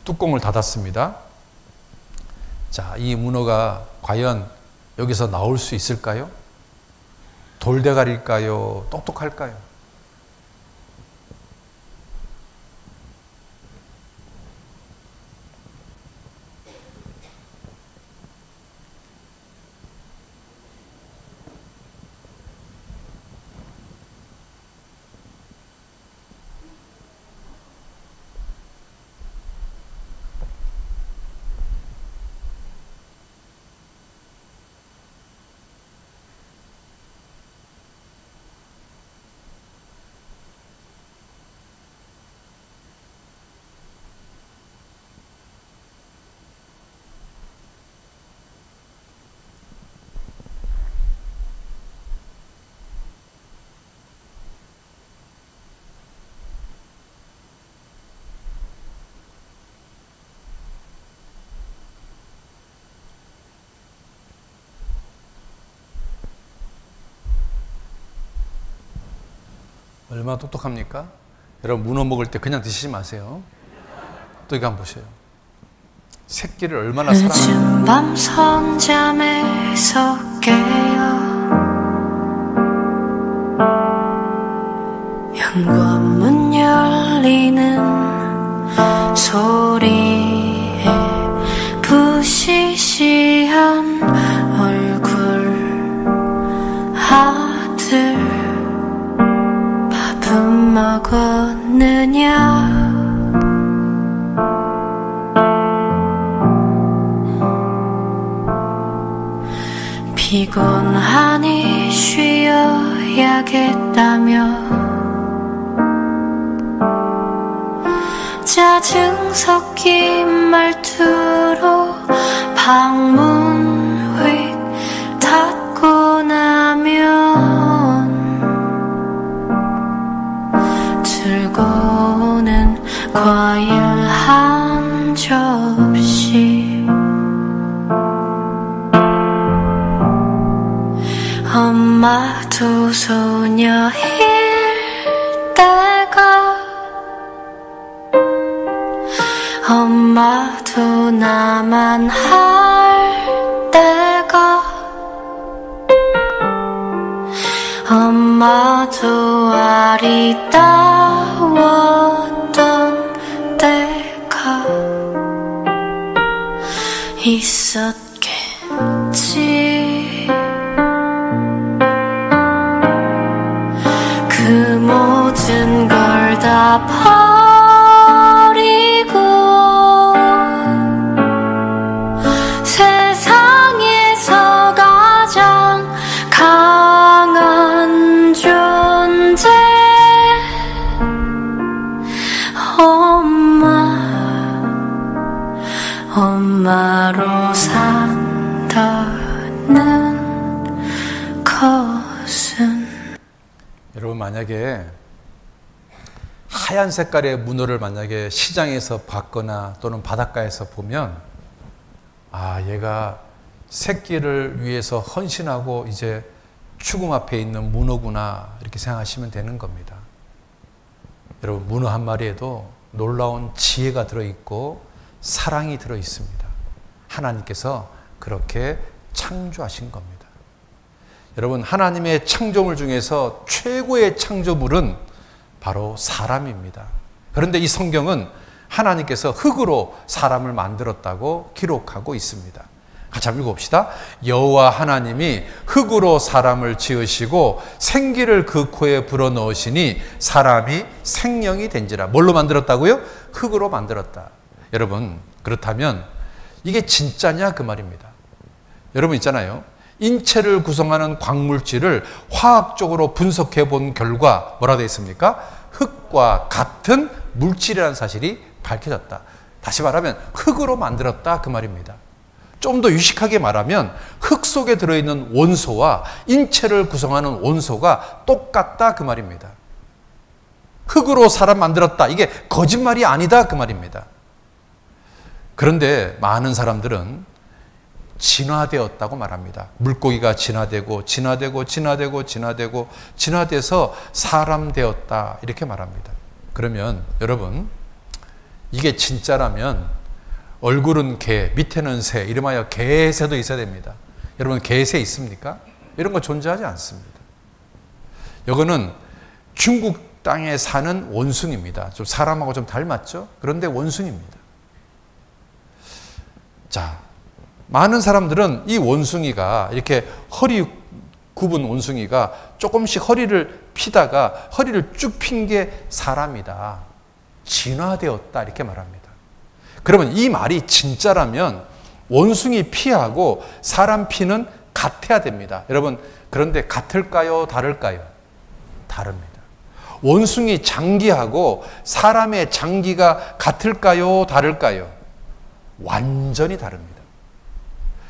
뚜껑을 닫았습니다. 자, 이 문어가 과연 여기서 나올 수 있을까요? 돌대가리일까요? 똑똑할까요? 얼마나 똑똑합니까? 여러분 문어 먹을 때 그냥 드시지 마세요. 또 이거 한번 보세요. 새끼를 얼마나 사랑하는지. 늦은 밤 선잠에서 깨어 현관문 열리는 소리에 부시시한 얼굴 아들 밥은 먹었느냐 피곤하니 쉬어야겠다며 짜증 섞인 말투로 방문 휙 닫고 나면 들고 오는 과일 한 접시 엄마도 소녀일 때가 엄마도 나만 할 때가 엄마도 아리따웠던 때가 있었겠지. 그 모든 걸 다 버리고 세상에서 가장 강한 존재 엄마로 산다는 것은 여러분 만약에 하얀 색깔의 문어를 만약에 시장에서 봤거나 또는 바닷가에서 보면 아 얘가 새끼를 위해서 헌신하고 이제 죽음 앞에 있는 문어구나 이렇게 생각하시면 되는 겁니다. 여러분 문어 한 마리에도 놀라운 지혜가 들어있고 사랑이 들어있습니다. 하나님께서 그렇게 창조하신 겁니다. 여러분, 하나님의 창조물 중에서 최고의 창조물은 바로 사람입니다. 그런데 이 성경은 하나님께서 흙으로 사람을 만들었다고 기록하고 있습니다. 같이 한번 읽어봅시다. 여호와 하나님이 흙으로 사람을 지으시고 생기를 그 코에 불어넣으시니 사람이 생명이 된지라. 뭘로 만들었다고요? 흙으로 만들었다. 여러분, 그렇다면 이게 진짜냐 그 말입니다. 여러분 있잖아요. 인체를 구성하는 광물질을 화학적으로 분석해 본 결과 뭐라 되어 있습니까? 흙과 같은 물질이라는 사실이 밝혀졌다. 다시 말하면 흙으로 만들었다 그 말입니다. 좀 더 유식하게 말하면 흙 속에 들어있는 원소와 인체를 구성하는 원소가 똑같다 그 말입니다. 흙으로 사람 만들었다. 이게 거짓말이 아니다 그 말입니다. 그런데 많은 사람들은 진화되었다고 말합니다. 물고기가 진화되고 진화돼서 사람 되었다 이렇게 말합니다. 그러면 여러분, 이게 진짜라면 얼굴은 개, 밑에는 새, 이름하여 개새도 있어야 됩니다. 여러분, 개새 있습니까? 이런 거 존재하지 않습니다. 이거는 중국 땅에 사는 원숭이입니다. 좀 사람하고 좀 닮았죠? 그런데 원숭이입니다. 자, 많은 사람들은 이 원숭이가 이렇게 허리 굽은 원숭이가 조금씩 허리를 피다가 허리를 쭉 핀 게 사람이다. 진화되었다 이렇게 말합니다. 그러면 이 말이 진짜라면 원숭이 피하고 사람 피는 같아야 됩니다. 여러분, 그런데 같을까요? 다를까요? 다릅니다. 원숭이 장기하고 사람의 장기가 같을까요? 다를까요? 완전히 다릅니다.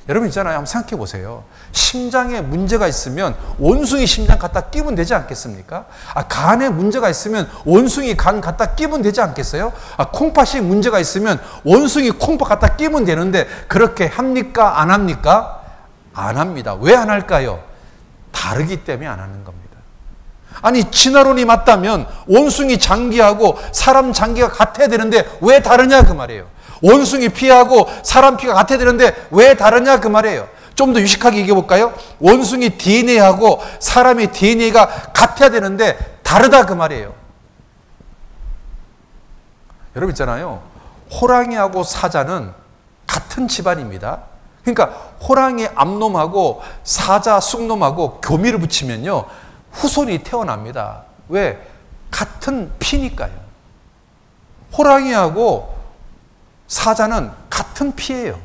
여러분 있잖아요. 한번 생각해 보세요. 심장에 문제가 있으면 원숭이 심장 갖다 끼면 되지 않겠습니까? 간에 문제가 있으면 원숭이 간 갖다 끼면 되지 않겠어요? 콩팥이 문제가 있으면 원숭이 콩팥 갖다 끼면 되는데 그렇게 합니까? 안 합니까? 안 합니다. 왜 안 할까요? 다르기 때문에 안 하는 겁니다. 아니, 진화론이 맞다면 원숭이 장기하고 사람 장기가 같아야 되는데 왜 다르냐 그 말이에요. 원숭이 피하고 사람 피가 같아야 되는데 왜 다르냐 그 말이에요. 좀 더 유식하게 얘기해볼까요? 원숭이 DNA하고 사람의 DNA가 같아야 되는데 다르다 그 말이에요. 여러분 있잖아요. 호랑이하고 사자는 같은 집안입니다. 그러니까 호랑이 암놈하고 사자 쑥놈하고 교미를 붙이면요, 후손이 태어납니다. 왜? 같은 피니까요. 호랑이하고 사자는 같은 피예요.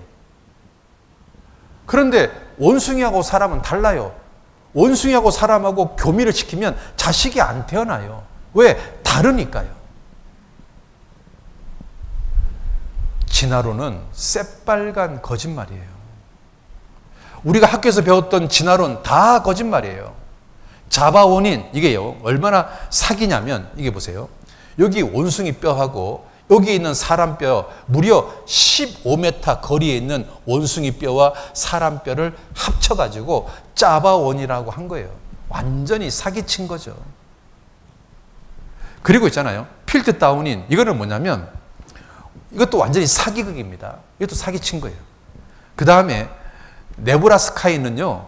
그런데 원숭이하고 사람은 달라요. 원숭이하고 사람하고 교미를 시키면 자식이 안 태어나요. 왜? 다르니까요. 진화론은 새빨간 거짓말이에요. 우리가 학교에서 배웠던 진화론 다 거짓말이에요. 자바 원인, 이게요, 얼마나 사기냐면, 이게 보세요. 여기 원숭이 뼈하고 여기 있는 사람 뼈, 무려 15m 거리에 있는 원숭이 뼈와 사람 뼈를 합쳐가지고 자바원이라고 한 거예요. 완전히 사기친 거죠. 그리고 있잖아요. 필드다운인, 이거는 뭐냐면 이것도 완전히 사기극입니다. 이것도 사기친 거예요. 그 다음에 네브라스카에는요,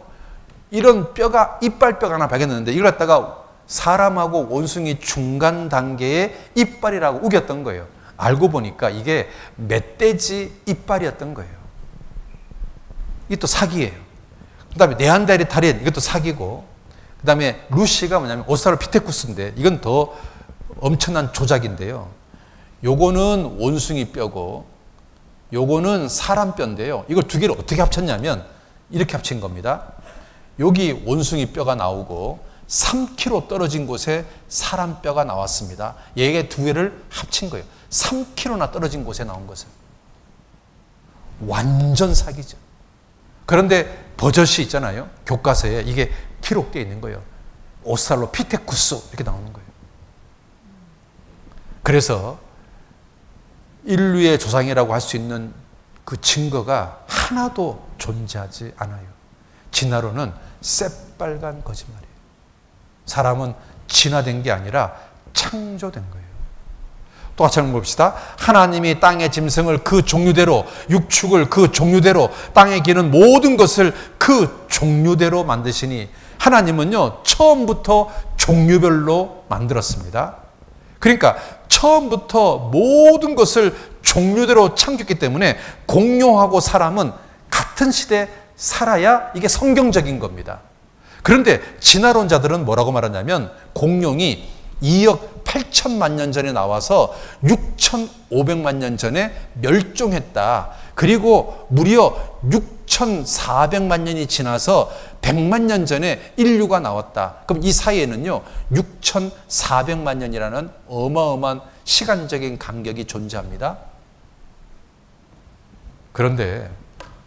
이런 뼈가, 이빨뼈가 하나 발견했는데 이걸 갖다가 사람하고 원숭이 중간 단계의 이빨이라고 우겼던 거예요. 알고 보니까 이게 멧돼지 이빨이었던 거예요. 이것도 사기예요. 그 다음에 네안데르탈인, 이것도 사기고, 그 다음에 루시가 뭐냐면 오스트랄로피테쿠스인데 이건 더 엄청난 조작인데요. 요거는 원숭이 뼈고 요거는 사람 뼈인데요. 이걸 두 개를 어떻게 합쳤냐면 이렇게 합친 겁니다. 여기 원숭이 뼈가 나오고 3km 떨어진 곳에 사람 뼈가 나왔습니다. 얘 두 개를 합친 거예요. 3km나 떨어진 곳에 나온 것은. 완전 사기죠. 그런데 버젓이 있잖아요. 교과서에 이게 기록되어 있는 거예요. 오스트랄로피테쿠스 이렇게 나오는 거예요. 그래서 인류의 조상이라고 할 수 있는 그 증거가 하나도 존재하지 않아요. 진화론은 새빨간 거짓말이에요. 사람은 진화된 게 아니라 창조된 거예요. 또 같이 한번 봅시다. 하나님이 땅의 짐승을 그 종류대로, 육축을 그 종류대로, 땅에 기는 모든 것을 그 종류대로 만드시니 하나님은요, 처음부터 종류별로 만들었습니다. 그러니까 처음부터 모든 것을 종류대로 창조했기 때문에 공룡하고 사람은 같은 시대에 살아야 이게 성경적인 겁니다. 그런데 진화론자들은 뭐라고 말하냐면 공룡이 2억 8천만 년 전에 나와서 6,500만 년 전에 멸종했다. 그리고 무려 6,400만 년이 지나서 100만 년 전에 인류가 나왔다. 그럼 이 사이에는요, 6,400만 년이라는 어마어마한 시간적인 간격이 존재합니다. 그런데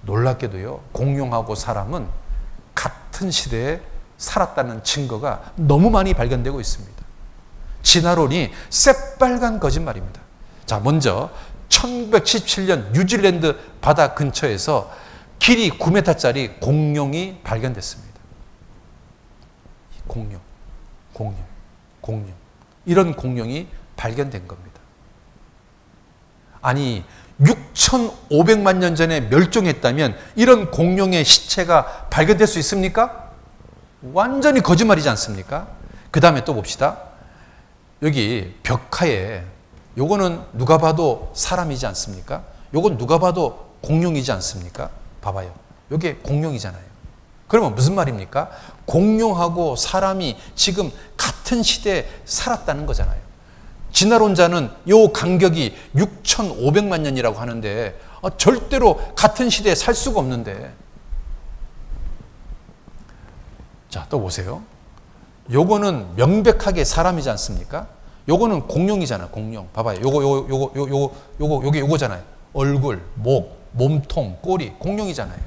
놀랍게도요, 공룡하고 사람은 같은 시대에 살았다는 증거가 너무 많이 발견되고 있습니다. 진화론이 새빨간 거짓말입니다. 자, 먼저 1977년 뉴질랜드 바다 근처에서 길이 9m짜리 공룡이 발견됐습니다. 공룡. 이런 공룡이 발견된 겁니다. 아니, 6,500만 년 전에 멸종했다면 이런 공룡의 시체가 발견될 수 있습니까? 완전히 거짓말이지 않습니까? 그 다음에 또 봅시다. 여기 벽화에 요거는 누가 봐도 사람이지 않습니까? 요건 누가 봐도 공룡이지 않습니까? 봐봐요. 요게 공룡이잖아요. 그러면 무슨 말입니까? 공룡하고 사람이 지금 같은 시대에 살았다는 거잖아요. 진화론자는 요 간격이 6,500만 년이라고 하는데 절대로 같은 시대에 살 수가 없는데. 자, 또 보세요. 요거는 명백하게 사람이지 않습니까? 요거는 공룡이잖아요. 공룡. 봐봐요. 요거잖아요. 얼굴, 목, 몸통, 꼬리, 공룡이잖아요.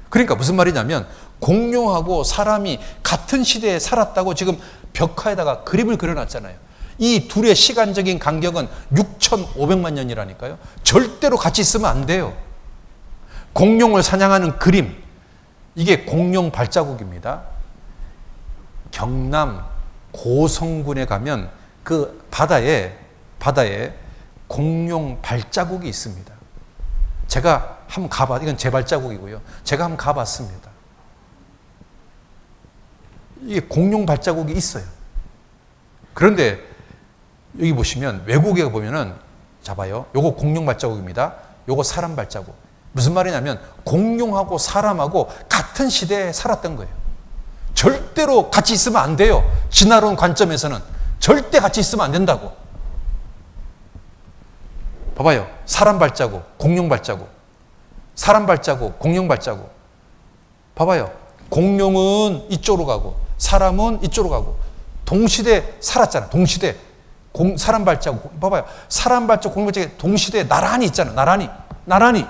그러니까 무슨 말이냐면 공룡하고 사람이 같은 시대에 살았다고 지금 벽화에다가 그림을 그려놨잖아요. 이 둘의 시간적인 간격은 6,500만 년이라니까요. 절대로 같이 있으면 안 돼요. 공룡을 사냥하는 그림, 이게 공룡 발자국입니다. 경남 고성군에 가면 그 바다에 공룡 발자국이 있습니다. 제가 한번 가봤, 이건 제 발자국이고요. 제가 한번 가봤습니다. 이게 공룡 발자국이 있어요. 그런데 여기 보시면 외국에 보면은, 자 봐요. 요거 공룡 발자국입니다. 요거 사람 발자국. 무슨 말이냐면 공룡하고 사람하고 같은 시대에 살았던 거예요. 절대로 같이 있으면 안 돼요. 진화론 관점에서는 절대 같이 있으면 안 된다고. 봐봐요. 사람 발자국, 공룡 발자국. 사람 발자국, 공룡 발자국. 봐봐요. 공룡은 이쪽으로 가고 사람은 이쪽으로 가고 동시대 살았잖아. 동시대. 사람 발자국. 봐봐요. 사람 발자국, 공룡 발자국 동시대에 나란히 있잖아. 나란히.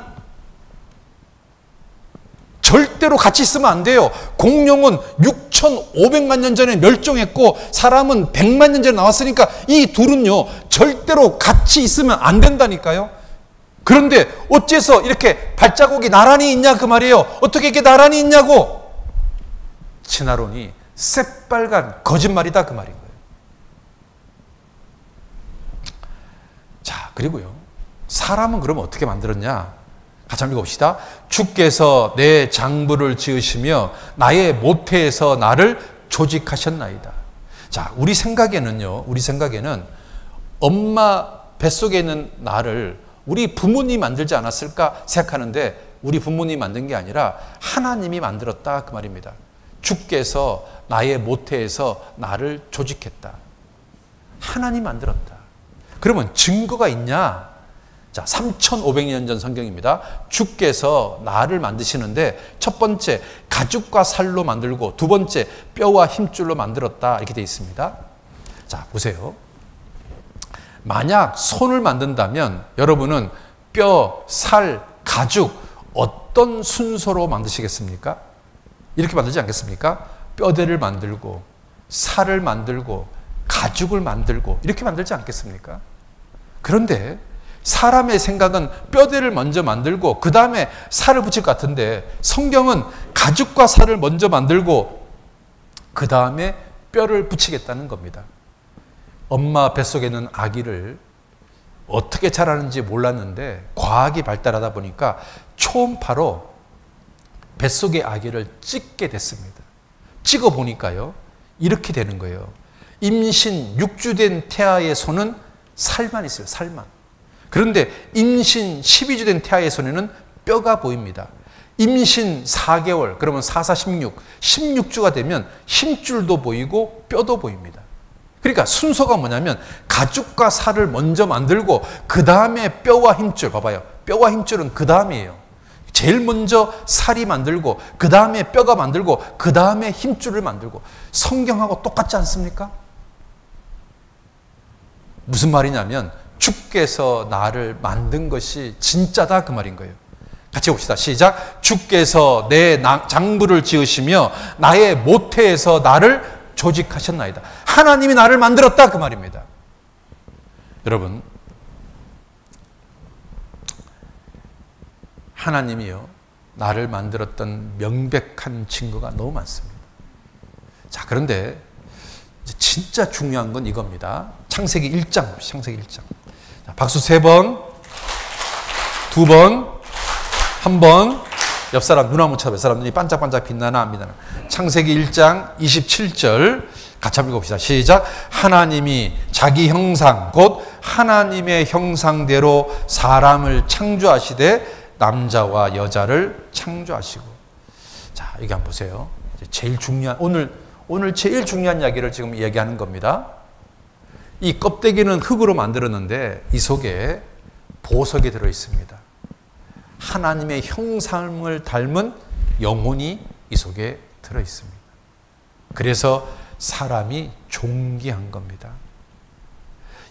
절대로 같이 있으면 안 돼요. 공룡은 6,500만 년 전에 멸종했고 사람은 100만 년 전에 나왔으니까 이 둘은요 절대로 같이 있으면 안 된다니까요. 그런데 어째서 이렇게 발자국이 나란히 있냐 그 말이에요. 어떻게 이렇게 나란히 있냐고. 진화론이 새빨간 거짓말이다 그 말인 거예요. 자, 그리고요, 사람은 그럼 어떻게 만들었냐? 같이 한번 읽어봅시다. 주께서 내 장부를 지으시며 나의 모태에서 나를 조직하셨나이다. 자, 우리 생각에는 엄마 뱃속에 있는 나를 우리 부모님이 만들지 않았을까 생각하는데 우리 부모님이 만든 게 아니라 하나님이 만들었다 그 말입니다. 주께서 나의 모태에서 나를 조직했다. 하나님이 만들었다. 그러면 증거가 있냐? 자, 3,500년 전 성경입니다. 주께서 나를 만드시는데 첫 번째 가죽과 살로 만들고 두 번째 뼈와 힘줄로 만들었다 이렇게 되어 있습니다. 자, 보세요. 만약 손을 만든다면 여러분은 뼈, 살, 가죽 어떤 순서로 만드시겠습니까? 이렇게 만들지 않겠습니까? 뼈대를 만들고 살을 만들고 가죽을 만들고 이렇게 만들지 않겠습니까? 그런데 사람의 생각은 뼈대를 먼저 만들고 그 다음에 살을 붙일 것 같은데 성경은 가죽과 살을 먼저 만들고 그 다음에 뼈를 붙이겠다는 겁니다. 엄마 뱃속에 있는 아기를 어떻게 자라는지 몰랐는데 과학이 발달하다 보니까 초음파로 뱃속의 아기를 찍게 됐습니다. 찍어 보니까요, 이렇게 되는 거예요. 임신 6주 된 태아의 손은 살만 있어요. 살만. 그런데 임신 12주 된 태아의 손에는 뼈가 보입니다. 임신 4개월, 그러면 4, 4, 16, 16주가 되면 힘줄도 보이고 뼈도 보입니다. 그러니까 순서가 뭐냐면 가죽과 살을 먼저 만들고 그 다음에 뼈와 힘줄, 봐봐요. 뼈와 힘줄은 그 다음이에요. 제일 먼저 살이 만들고 그 다음에 뼈가 만들고 그 다음에 힘줄을 만들고. 성경하고 똑같지 않습니까? 무슨 말이냐면 주께서 나를 만든 것이 진짜다, 그 말인 거예요. 같이 봅시다. 시작. 주께서 내 장부를 지으시며 나의 모태에서 나를 조직하셨나이다. 하나님이 나를 만들었다, 그 말입니다. 여러분, 하나님이요, 나를 만들었던 명백한 증거가 너무 많습니다. 자, 그런데 진짜 중요한 건 이겁니다. 창세기 1장, 창세기 1장. 자, 박수 3번, 2번, 1번. 옆 사람 눈 한번 쳐봐. 옆 사람 눈이 반짝반짝 빛나나 안 빛나나. 창세기 1장 27절 같이 한번 읽어봅시다. 시작. 하나님이 자기 형상 곧 하나님의 형상대로 사람을 창조하시되 남자와 여자를 창조하시고. 자, 여기 한번 보세요. 제일 중요한 오늘 제일 중요한 이야기를 지금 얘기하는 겁니다. 이 껍데기는 흙으로 만들었는데 이 속에 보석이 들어 있습니다. 하나님의 형상을 닮은 영혼이 이 속에 들어 있습니다. 그래서 사람이 존귀한 겁니다.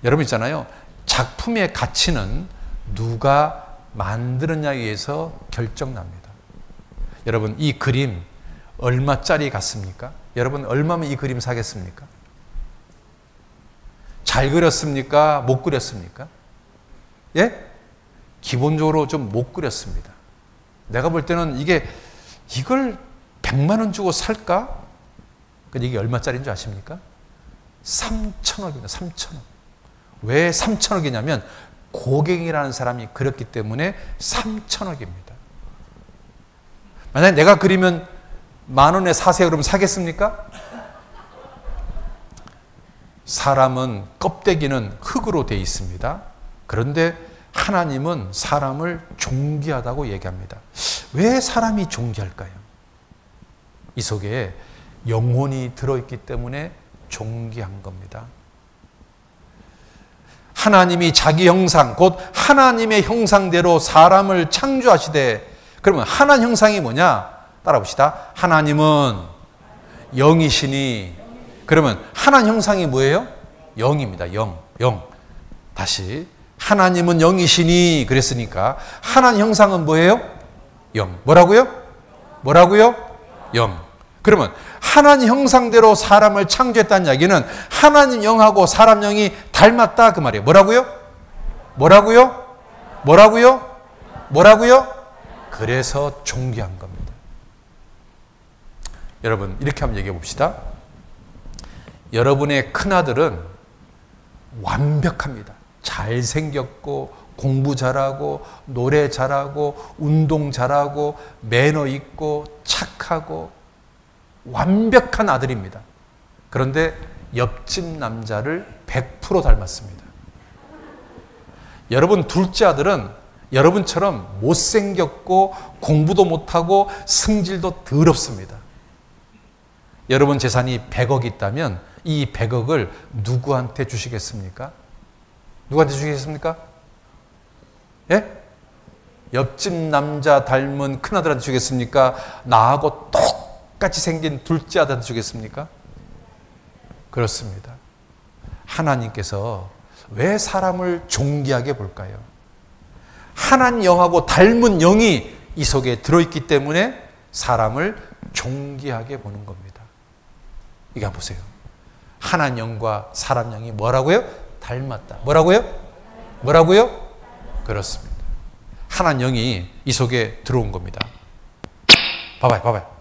여러분 있잖아요. 작품의 가치는 누가 만들었냐에 의해서 결정납니다. 여러분, 이 그림 얼마짜리 같습니까? 여러분, 얼마면 이 그림 사겠습니까? 잘 그렸습니까? 못 그렸습니까? 예? 기본적으로 좀 못 그렸습니다. 내가 볼 때는 이걸 100만 원 주고 살까? 근데 이게 얼마짜리인 줄 아십니까? 3천억입니다. 3천억. 왜 3천억이냐면 고갱이라는 사람이 그렸기 때문에 3천억입니다. 만약에 내가 그리면 10,000원에 사세요 그러면 사겠습니까? 사람은 껍데기는 흙으로 되어 있습니다. 그런데 하나님은 사람을 존귀하다고 얘기합니다. 왜 사람이 존귀할까요? 이 속에 영혼이 들어있기 때문에 존귀한 겁니다. 하나님이 자기 형상, 곧 하나님의 형상대로 사람을 창조하시되, 그러면 하나님 형상이 뭐냐? 따라 봅시다. 하나님은 영이시니, 그러면 하나님 형상이 뭐예요? 영입니다. 영. 다시. 하나님은 영이시니 그랬으니까 하나님 형상은 뭐예요? 영. 뭐라고요? 영. 그러면 하나님 형상대로 사람을 창조했다는 이야기는 하나님 영하고 사람 영이 닮았다, 그 말이에요. 뭐라고요? 그래서 존귀한 겁니다. 여러분, 이렇게 한번 얘기해 봅시다. 여러분의 큰아들은 완벽합니다. 잘생겼고 공부 잘하고 노래 잘하고 운동 잘하고 매너 있고 착하고 완벽한 아들입니다. 그런데 옆집 남자를 100% 닮았습니다. 여러분 둘째 아들은 여러분처럼 못생겼고 공부도 못하고 승질도 더럽습니다. 여러분 재산이 100억 있다면 이 100억을 누구한테 주시겠습니까? 누구한테 주시겠습니까? 예? 옆집 남자 닮은 큰아들한테 주겠습니까? 나하고 똑같이 생긴 둘째 아들한테 주겠습니까? 그렇습니다. 하나님께서 왜 사람을 존귀하게 볼까요? 하나님 영하고 닮은 영이 이 속에 들어있기 때문에 사람을 존귀하게 보는 겁니다. 이거 한번 보세요. 하나님 영과 사람 영이 뭐라고요? 닮았다. 뭐라고요? 그렇습니다. 하나님 영이 이 속에 들어온 겁니다. 봐봐요.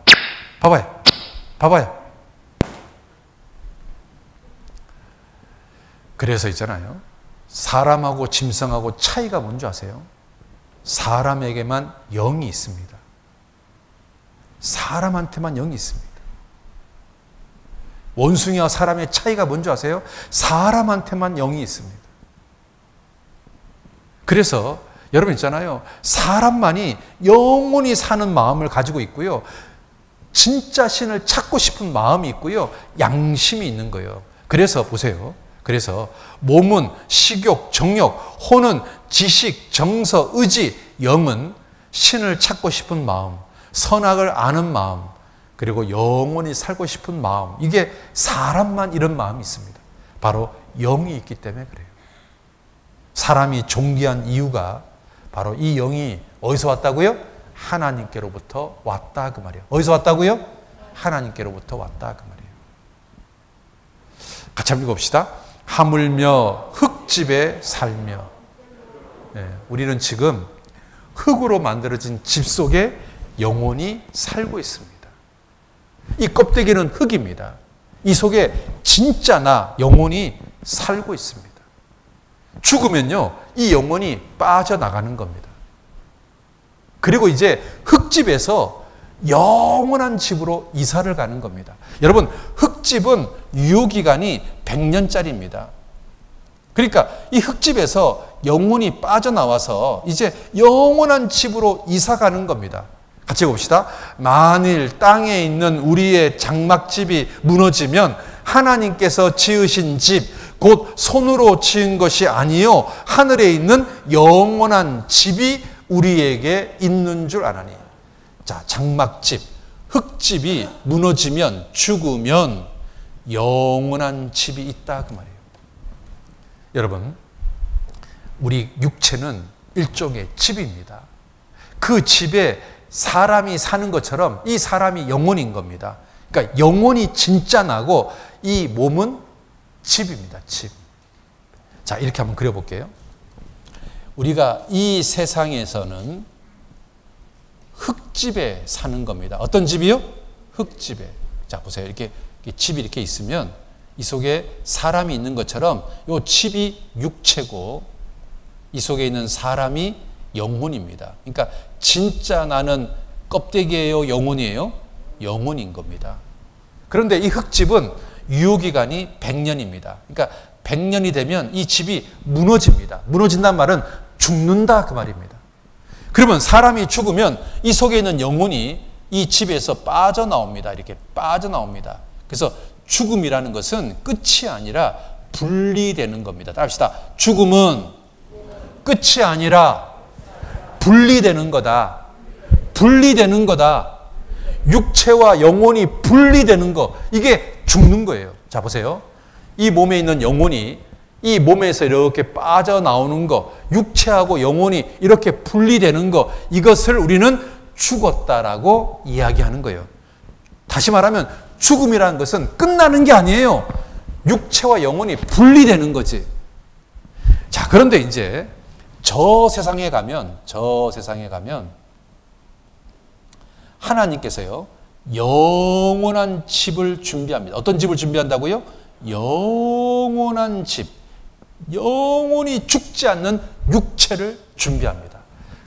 그래서 있잖아요. 사람하고 짐승하고 차이가 뭔지 아세요? 사람에게만 영이 있습니다. 사람한테만 영이 있습니다. 원숭이와 사람의 차이가 뭔지 아세요? 사람한테만 영이 있습니다. 그래서 여러분 있잖아요. 사람만이 영원히 사는 마음을 가지고 있고요. 진짜 신을 찾고 싶은 마음이 있고요. 양심이 있는 거예요. 그래서 보세요. 그래서 몸은 식욕, 정욕, 혼은 지식, 정서, 의지, 영은 신을 찾고 싶은 마음, 선악을 아는 마음, 그리고 영원히 살고 싶은 마음. 이게 사람만 이런 마음이 있습니다. 바로 영이 있기 때문에 그래요. 사람이 존귀한 이유가 바로 이 영이 어디서 왔다고요? 하나님께로부터 왔다 그 말이에요. 어디서 왔다고요? 하나님께로부터 왔다 그 말이에요. 같이 한번 읽어봅시다. 하물며 흙집에 살며. 네, 우리는 지금 흙으로 만들어진 집 속에 영혼이 살고 있습니다. 이 껍데기는 흙입니다. 이 속에 진짜 나 영혼이 살고 있습니다. 죽으면요, 이 영혼이 빠져나가는 겁니다. 그리고 이제 흙집에서 영원한 집으로 이사를 가는 겁니다. 여러분, 흙집은 유효기간이 100년짜리입니다. 그러니까 이 흙집에서 영혼이 빠져나와서 이제 영원한 집으로 이사 가는 겁니다. 같이 봅시다. 만일 땅에 있는 우리의 장막집이 무너지면 하나님께서 지으신 집, 곧 손으로 지은 것이 아니요 하늘에 있는 영원한 집이 우리에게 있는 줄 아나니. 자, 장막집, 흙집이 무너지면, 죽으면 영원한 집이 있다 그 말이에요. 여러분, 우리 육체는 일종의 집입니다. 그 집에 사람이 사는 것처럼 이 사람이 영혼인 겁니다. 그러니까 영혼이 진짜 나고 이 몸은 집입니다. 집. 자, 이렇게 한번 그려볼게요. 우리가 이 세상에서는 흙집에 사는 겁니다. 어떤 집이요? 흙집에. 자, 보세요. 이렇게 집이 이렇게 있으면 이 속에 사람이 있는 것처럼 이 집이 육체고 이 속에 있는 사람이 영혼입니다. 그러니까 진짜 나는 껍데기예요? 영혼이에요? 영혼인 겁니다. 그런데 이 흙집은 유효기간이 100년입니다. 그러니까 100년이 되면 이 집이 무너집니다. 무너진다는 말은 죽는다 그 말입니다. 그러면 사람이 죽으면 이 속에 있는 영혼이 이 집에서 빠져나옵니다. 이렇게 빠져나옵니다. 그래서 죽음이라는 것은 끝이 아니라 분리되는 겁니다. 따라합시다. 죽음은 끝이 아니라 분리되는 거다. 분리되는 거다. 육체와 영혼이 분리되는 거, 이게 죽는 거예요. 자, 보세요. 이 몸에 있는 영혼이 이 몸에서 이렇게 빠져나오는 거, 육체하고 영혼이 이렇게 분리되는 거, 이것을 우리는 죽었다라고 이야기하는 거예요. 다시 말하면 죽음이라는 것은 끝나는 게 아니에요. 육체와 영혼이 분리되는 거지. 자, 그런데 이제 저 세상에 가면 하나님께서요, 영원한 집을 준비합니다. 어떤 집을 준비한다고요? 영원한 집. 영원히 죽지 않는 육체를 준비합니다.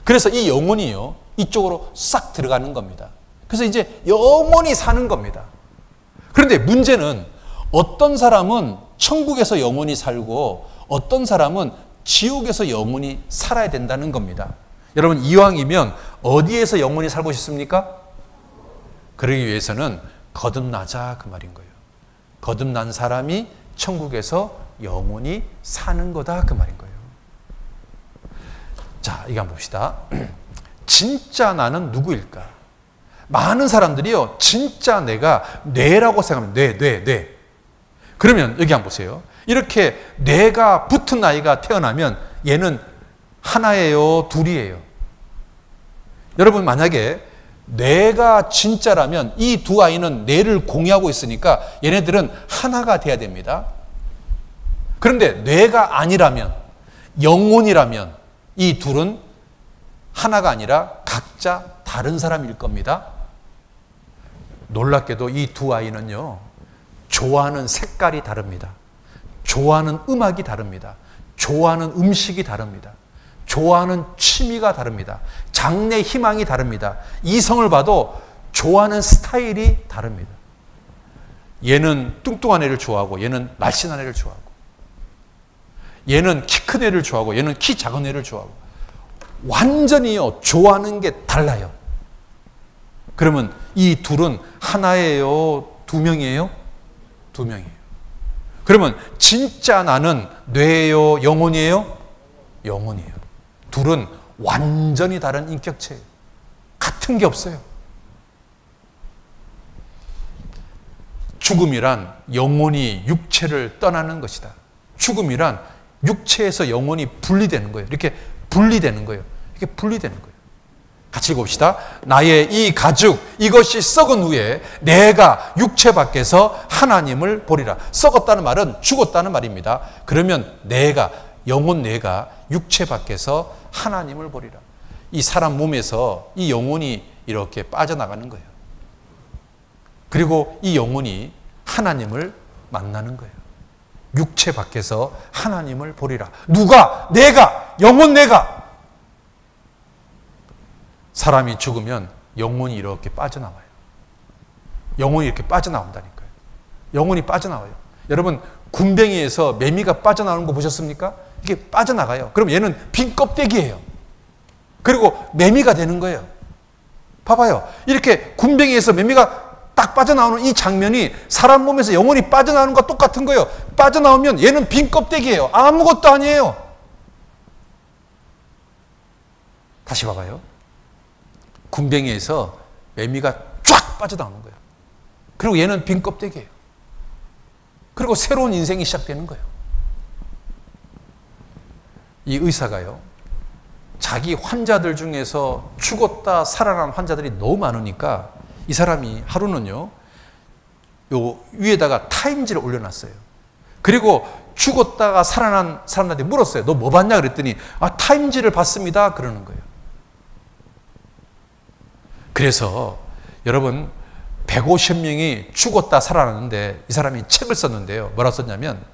그래서 이 영혼이요, 이쪽으로 싹 들어가는 겁니다. 그래서 이제 영원히 사는 겁니다. 그런데 문제는 어떤 사람은 천국에서 영원히 살고 어떤 사람은 지옥에서 영원히 살아야 된다는 겁니다. 여러분, 이왕이면 어디에서 영원히 살고 싶습니까? 그러기 위해서는 거듭나자 그 말인 거예요. 거듭난 사람이 천국에서 영원히 사는 거다 그 말인 거예요. 자, 이거 한번 봅시다. 진짜 나는 누구일까? 많은 사람들이요, 진짜 내가 뇌라고 생각하면 뇌. 그러면 여기 한번 보세요. 이렇게 뇌가 붙은 아이가 태어나면 얘는 하나예요, 둘이에요? 여러분, 만약에 뇌가 진짜라면 이 두 아이는 뇌를 공유하고 있으니까 얘네들은 하나가 돼야 됩니다. 그런데 뇌가 아니라면, 영혼이라면 이 둘은 하나가 아니라 각자 다른 사람일 겁니다. 놀랍게도 이 두 아이는요, 좋아하는 색깔이 다릅니다. 좋아하는 음악이 다릅니다. 좋아하는 음식이 다릅니다. 좋아하는 취미가 다릅니다. 장래 희망이 다릅니다. 이성을 봐도 좋아하는 스타일이 다릅니다. 얘는 뚱뚱한 애를 좋아하고 얘는 날씬한 애를 좋아하고, 얘는 키 큰 애를 좋아하고 얘는 키 작은 애를 좋아하고, 완전히요 좋아하는 게 달라요. 그러면 이 둘은 하나예요, 두 명이에요? 두 명이에요. 그러면 진짜 나는 뇌예요, 영혼이에요? 영혼이에요. 둘은 완전히 다른 인격체예요. 같은 게 없어요. 죽음이란 영혼이 육체를 떠나는 것이다. 죽음이란 육체에서 영혼이 분리되는 거예요. 이렇게 분리되는 거예요. 이렇게 분리되는 거예요. 같이 읽읍시다. 나의 이 가죽, 이것이 썩은 후에 내가 육체 밖에서 하나님을 보리라. 썩었다는 말은 죽었다는 말입니다. 그러면 내가, 영혼 내가 육체 밖에서 하나님을 보리라. 이 사람 몸에서 이 영혼이 이렇게 빠져나가는 거예요. 그리고 이 영혼이 하나님을 만나는 거예요. 육체 밖에서 하나님을 보리라. 누가? 내가! 영혼 내가! 사람이 죽으면 영혼이 이렇게 빠져나와요. 영혼이 이렇게 빠져나온다니까요. 영혼이 빠져나와요. 여러분, 군뱅이에서 매미가 빠져나오는 거 보셨습니까? 이게 빠져나가요. 그럼 얘는 빈 껍데기예요. 그리고 매미가 되는 거예요. 봐봐요. 이렇게 군뱅이에서 매미가 딱 빠져나오는 이 장면이 사람 몸에서 영혼이 빠져나오는 것과 똑같은 거예요. 빠져나오면 얘는 빈 껍데기예요. 아무것도 아니에요. 다시 봐봐요. 군뱅이에서 매미가 쫙 빠져나오는 거예요. 그리고 얘는 빈 껍데기예요. 그리고 새로운 인생이 시작되는 거예요. 이 의사가요, 자기 환자들 중에서 죽었다 살아난 환자들이 너무 많으니까 이 사람이 하루는요, 요 위에다가 타임지를 올려놨어요. 그리고 죽었다가 살아난 사람들한테 물었어요. 너 뭐 봤냐? 그랬더니 타임지를 봤습니다. 그러는 거예요. 그래서 여러분, 150명이 죽었다 살아났는데 이 사람이 책을 썼는데요. 뭐라고 썼냐면,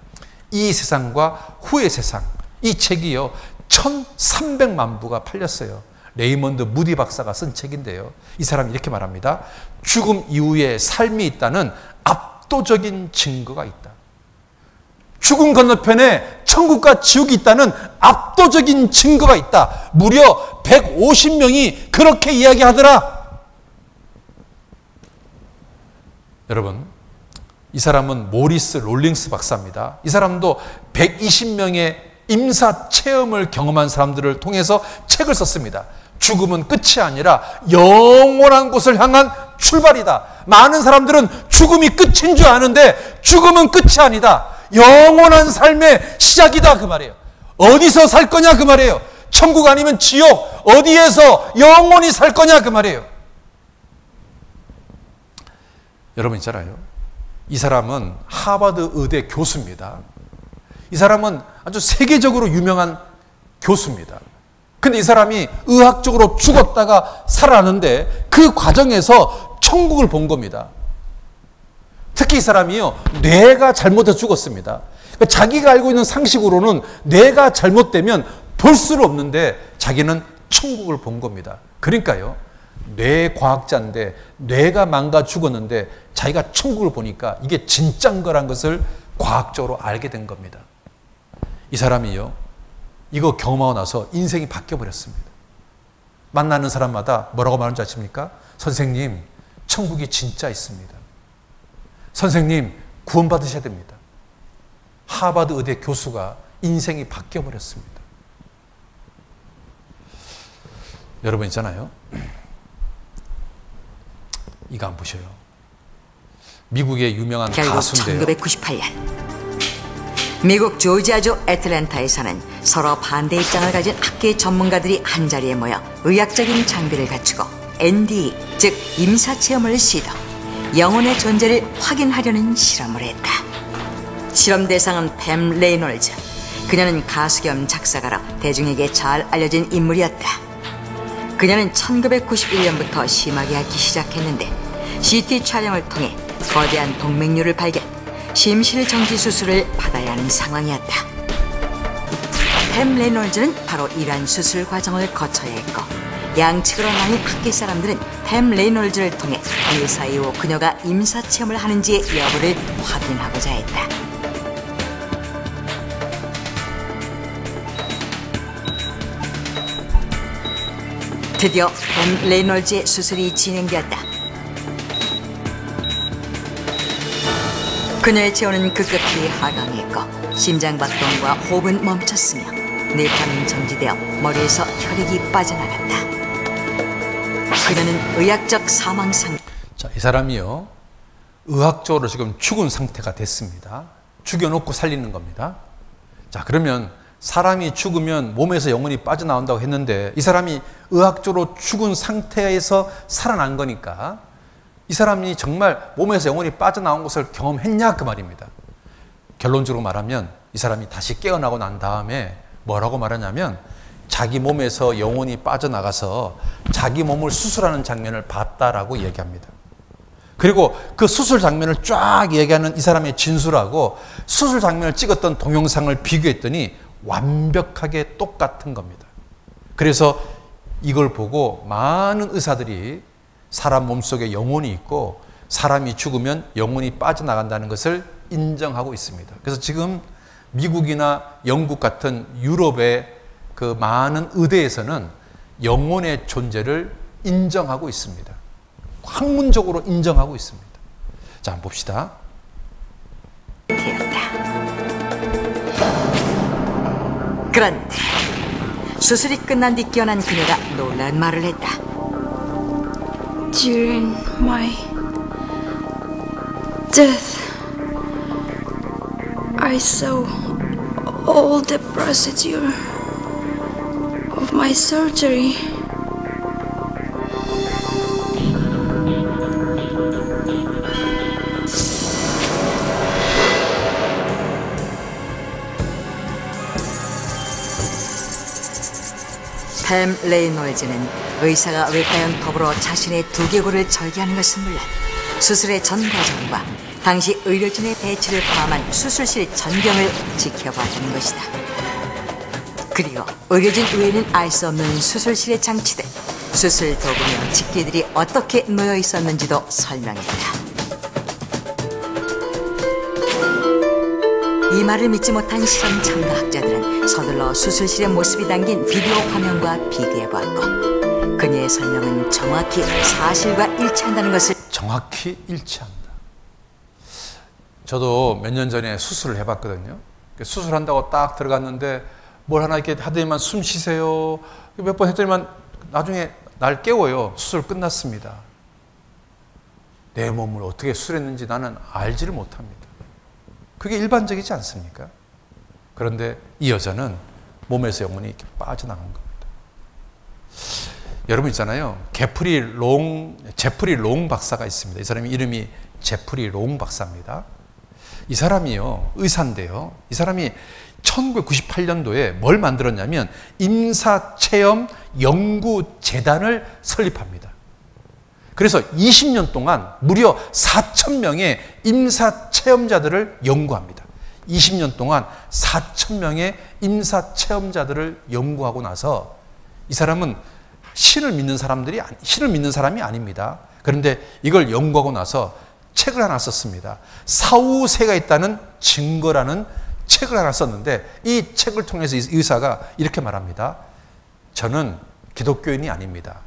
이 세상과 후의 세상, 이 책이요 1300만 부가 팔렸어요. 레이먼드 무디 박사가 쓴 책인데요. 이 사람이 이렇게 말합니다. 죽음 이후에 삶이 있다는 압도적인 증거가 있다. 죽음 건너편에 천국과 지옥이 있다는 압도적인 증거가 있다. 무려 150명이 그렇게 이야기하더라. 여러분, 이 사람은 모리스 롤링스 박사입니다. 이 사람도 120명의 임사 체험을 경험한 사람들을 통해서 책을 썼습니다. 죽음은 끝이 아니라 영원한 곳을 향한 출발이다. 많은 사람들은 죽음이 끝인 줄 아는데 죽음은 끝이 아니다. 영원한 삶의 시작이다. 그 말이에요. 어디서 살 거냐? 그 말이에요. 천국 아니면 지옥, 어디에서 영원히 살 거냐? 그 말이에요. 여러분 있잖아요. 이 사람은 하버드 의대 교수입니다. 이 사람은 아주 세계적으로 유명한 교수입니다. 근데 이 사람이 의학적으로 죽었다가 살아나는데 그 과정에서 천국을 본 겁니다. 특히 이 사람이요, 뇌가 잘못해서 죽었습니다. 그러니까 자기가 알고 있는 상식으로는 뇌가 잘못되면 볼 수는 없는데 자기는 천국을 본 겁니다. 그러니까요, 뇌과학자인데 뇌가 망가 죽었는데 자기가 천국을 보니까 이게 진짜인 거란 것을 과학적으로 알게 된 겁니다. 이 사람이요, 이거 경험하고 나서 인생이 바뀌어버렸습니다. 만나는 사람마다 뭐라고 말하는지 아십니까? 선생님, 천국이 진짜 있습니다. 선생님, 구원받으셔야 됩니다. 하버드 의대 교수가 인생이 바뀌어버렸습니다. 여러분 있잖아요. 이거 안 보셔요. 미국의 유명한 결국 가수인데요. 1998년 미국 조지아주 애틀랜타에 사는 서로 반대 입장을 가진 학계 전문가들이 한자리에 모여 의학적인 장비를 갖추고 NDE, 즉 임사체험을 시도, 영혼의 존재를 확인하려는 실험을 했다. 실험 대상은 팸 레이놀즈. 그녀는 가수 겸 작사가로 대중에게 잘 알려진 인물이었다. 그녀는 1991년부터 심하게 앓기 시작했는데 CT 촬영을 통해 거대한 동맥류를 발견, 심실정지 수술을 받아야 하는 상황이었다. 팸 레이놀즈는 바로 이러한 수술 과정을 거쳐야 했고 양측으로 나뉜 학계 사람들은 팸 레이놀즈를 통해 일 사이 후 그녀가 임사체험을 하는지의 여부를 확인하고자 했다. 드디어 팸 레이놀즈의 수술이 진행되었다. 그녀의 체온은 급격히 하강했고 심장박동과 호흡은 멈췄으며 뇌파는 정지되어 머리에서 혈액이 빠져나갔다. 그녀는 의학적 사망 상태. 자, 이 사람이요, 의학적으로 지금 죽은 상태가 됐습니다. 죽여놓고 살리는 겁니다. 자, 그러면 사람이 죽으면 몸에서 영혼이 빠져나온다고 했는데 이 사람이 의학적으로 죽은 상태에서 살아난 거니까 이 사람이 정말 몸에서 영혼이 빠져나온 것을 경험했냐 그 말입니다. 결론적으로 말하면 이 사람이 다시 깨어나고 난 다음에 뭐라고 말하냐면 자기 몸에서 영혼이 빠져나가서 자기 몸을 수술하는 장면을 봤다라고 얘기합니다. 그리고 그 수술 장면을 쫙 얘기하는 이 사람의 진술하고 수술 장면을 찍었던 동영상을 비교했더니 완벽하게 똑같은 겁니다. 그래서 이걸 보고 많은 의사들이 사람 몸속에 영혼이 있고 사람이 죽으면 영혼이 빠져나간다는 것을 인정하고 있습니다. 그래서 지금 미국이나 영국 같은 유럽의 그 많은 의대에서는 영혼의 존재를 인정하고 있습니다. 학문적으로 인정하고 있습니다. 자, 한번 봅시다. 그런데 수술이 끝난 뒤 깨어난 그녀가 놀라운 말을 했다. During my death, I saw all the procedure of my surgery. 팸 레이놀즈는 의사가 외과형 톱으로 자신의 두개골을 절개하는 것은 물론 수술의 전 과정과 당시 의료진의 배치를 포함한 수술실 전경을 지켜봐주는 것이다. 그리고 의료진 외에는 알 수 없는 수술실의 장치들, 수술 도구며 집게들이 어떻게 놓여 있었는지도 설명했다. 이 말을 믿지 못한 실험 참가학자들은 서둘러 수술실의 모습이 담긴 비디오 화면과 비교해보았고 그녀의 설명은 정확히 사실과 일치한다는 것을 정확히 일치합니다. 저도 몇 년 전에 수술을 해봤거든요. 수술한다고 딱 들어갔는데 뭘 하나 이렇게 하더니만 숨 쉬세요. 몇 번 했더니만 나중에 날 깨워요. 수술 끝났습니다. 내 몸을 어떻게 수술했는지 나는 알지를 못합니다. 그게 일반적이지 않습니까? 그런데 이 여자는 몸에서 영혼이 이렇게 빠져나간 겁니다. 여러분 있잖아요. 제프리 롱 박사가 있습니다. 이 사람이 이름이 제프리 롱 박사입니다. 이 사람이요, 의사인데요. 이 사람이 1998년도에 뭘 만들었냐면 임사체험 연구재단을 설립합니다. 그래서 20년 동안 무려 4,000명의 임사체험자들을 연구합니다. 20년 동안 4,000명의 임사체험자들을 연구하고 나서 이 사람은 신을 믿는 사람이 아닙니다. 그런데 이걸 연구하고 나서 책을 하나 썼습니다. 사후세가 있다는 증거라는 책을 하나 썼는데 이 책을 통해서 이 의사가 이렇게 말합니다. 저는 기독교인이 아닙니다.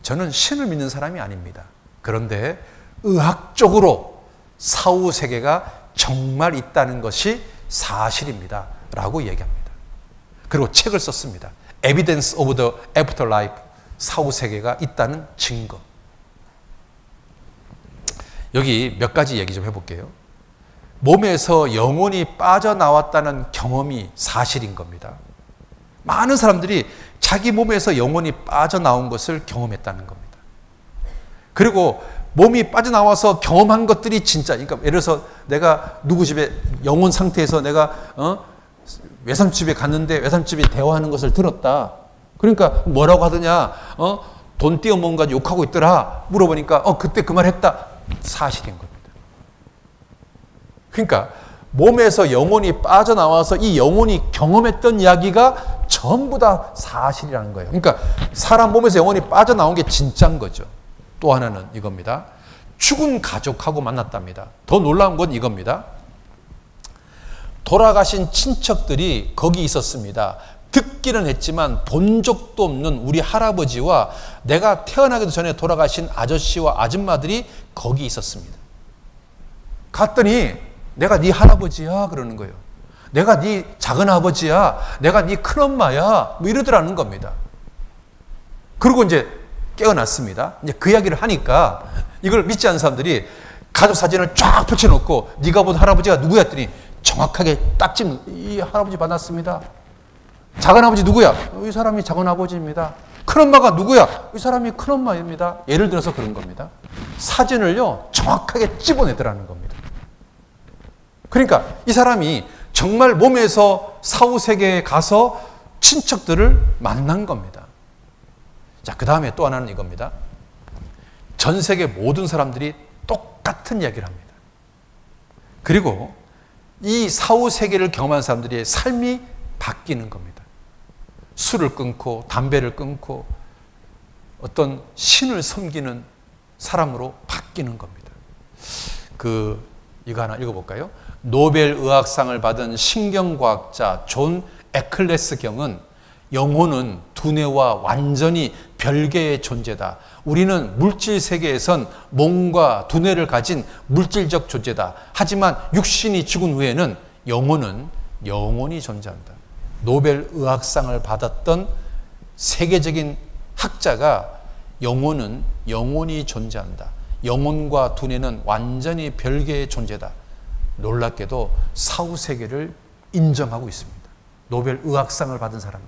저는 신을 믿는 사람이 아닙니다. 그런데 의학적으로 사후세계가 정말 있다는 것이 사실입니다. 라고 얘기합니다. 그리고 책을 썼습니다. Evidence of the Afterlife, 사후세계가 있다는 증거. 여기 몇 가지 얘기 좀 해볼게요. 몸에서 영혼이 빠져나왔다는 경험이 사실인 겁니다. 많은 사람들이 자기 몸에서 영혼이 빠져나온 것을 경험했다는 겁니다. 그리고 몸이 빠져나와서 경험한 것들이 진짜, 그러니까 예를 들어서 내가 누구 집에 영혼 상태에서 내가 외삼집에 갔는데 외삼집이 대화하는 것을 들었다. 그러니까 뭐라고 하더냐, 돈 띄어먹은 가지고 욕하고 있더라. 물어보니까 그때 그 말 했다. 사실인 겁니다. 그러니까 몸에서 영혼이 빠져나와서 이 영혼이 경험했던 이야기가 전부 다 사실이라는 거예요. 그러니까 사람 몸에서 영혼이 빠져나온 게 진짜인 거죠. 또 하나는 이겁니다. 죽은 가족하고 만났답니다. 더 놀라운 건 이겁니다. 돌아가신 친척들이 거기 있었습니다. 듣기는 했지만 본 적도 없는 우리 할아버지와 내가 태어나기도 전에 돌아가신 아저씨와 아줌마들이 거기 있었습니다. 갔더니 내가 네 할아버지야 그러는 거예요. 내가 네 작은아버지야. 내가 네 큰엄마야. 뭐 이러더라는 겁니다. 그리고 이제 깨어났습니다. 이제 그 이야기를 하니까 이걸 믿지 않는 사람들이 가족 사진을 쫙 펼쳐놓고 네가 본 할아버지가 누구야 했더니 정확하게 딱 짚는 이 할아버지 만났습니다. 작은아버지 누구야? 이 사람이 작은아버지입니다. 큰엄마가 누구야? 이 사람이 큰엄마입니다. 예를 들어서 그런 겁니다. 사진을요 정확하게 집어내더라는 겁니다. 그러니까 이 사람이 정말 몸에서 사후세계에 가서 친척들을 만난 겁니다. 자, 그 다음에 또 하나는 이겁니다. 전 세계 모든 사람들이 똑같은 이야기를 합니다. 그리고 이 사후세계를 경험한 사람들의 삶이 바뀌는 겁니다. 술을 끊고 담배를 끊고 어떤 신을 섬기는 사람으로 바뀌는 겁니다. 이거 하나 읽어볼까요? 노벨 의학상을 받은 신경과학자 존 에클레스 경은 영혼은 두뇌와 완전히 별개의 존재다. 우리는 물질 세계에선 몸과 두뇌를 가진 물질적 존재다. 하지만 육신이 죽은 후에는 영혼은 영원히 존재한다. 노벨 의학상을 받았던 세계적인 학자가 영혼은 영원히 존재한다. 영혼과 두뇌는 완전히 별개의 존재다. 놀랍게도 사후세계를 인정하고 있습니다. 노벨 의학상을 받은 사람.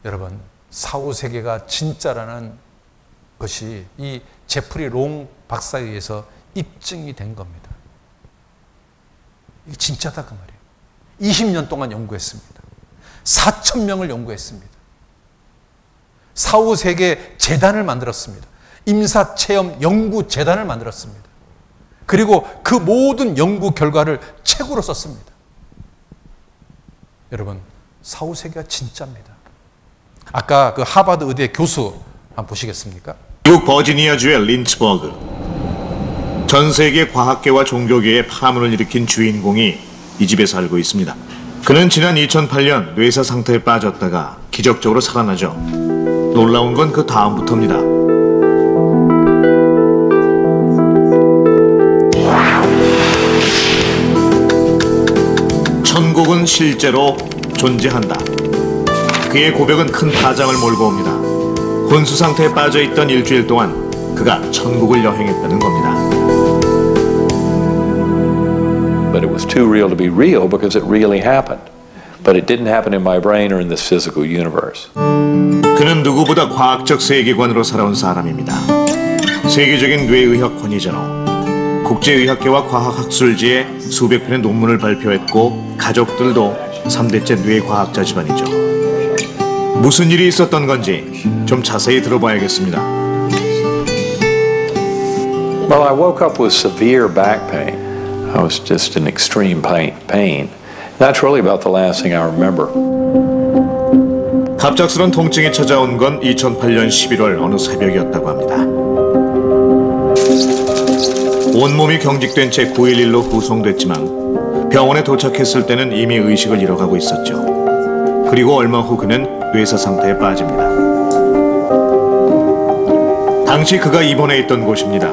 여러분, 사후세계가 진짜라는 것이 이 제프리 롱 박사에 의해서 입증이 된 겁니다. 이게 진짜다 그 말이에요. 20년 동안 연구했습니다. 4,000명을 연구했습니다. 사후세계 재단을 만들었습니다. 임사체험 연구재단을 만들었습니다. 그리고 그 모든 연구 결과를 책으로 썼습니다. 여러분, 사후세계가 진짜입니다. 아까 그 하버드 의대 교수 한번 보시겠습니까? 미국 버지니아주의 린츠버그. 전 세계 과학계와 종교계에 파문을 일으킨 주인공이 이 집에 살고 있습니다. 그는 지난 2008년 뇌사 상태에 빠졌다가 기적적으로 살아나죠. 놀라운 건 그 다음부터입니다. 천국은 실제로 존재한다. 그의 고백은 큰 파장을 몰고 옵니다. 혼수 상태에 빠져있던 일주일 동안 그가 천국을 여행했다는 겁니다. But it was too real to be real because it really happened. But it didn't happen in my brain or in this physical universe. 그는 누구보다 과학적 세계관으로 살아온 사람입니다. 세계적인 뇌의학 권위자로 국제의학계와 과학학술지에 수백 편의 논문을 발표했고 가족들도 3대째 뇌과학자 집안이죠. 무슨 일이 있었던 건지 좀 자세히 들어봐야겠습니다. Well, I woke up with severe back pain. I was just in extreme pain. That's really about the last thing I remember. 갑작스런 통증이 찾아온 건 2008년 11월 어느 새벽이었다고 합니다. 온몸이 경직된 채 911로 후송됐지만 병원에 도착했을 때는 이미 의식을 잃어가고 있었죠. 그리고 얼마 후 그는 뇌사 상태에 빠집니다. 당시 그가 입원해 있던 곳입니다.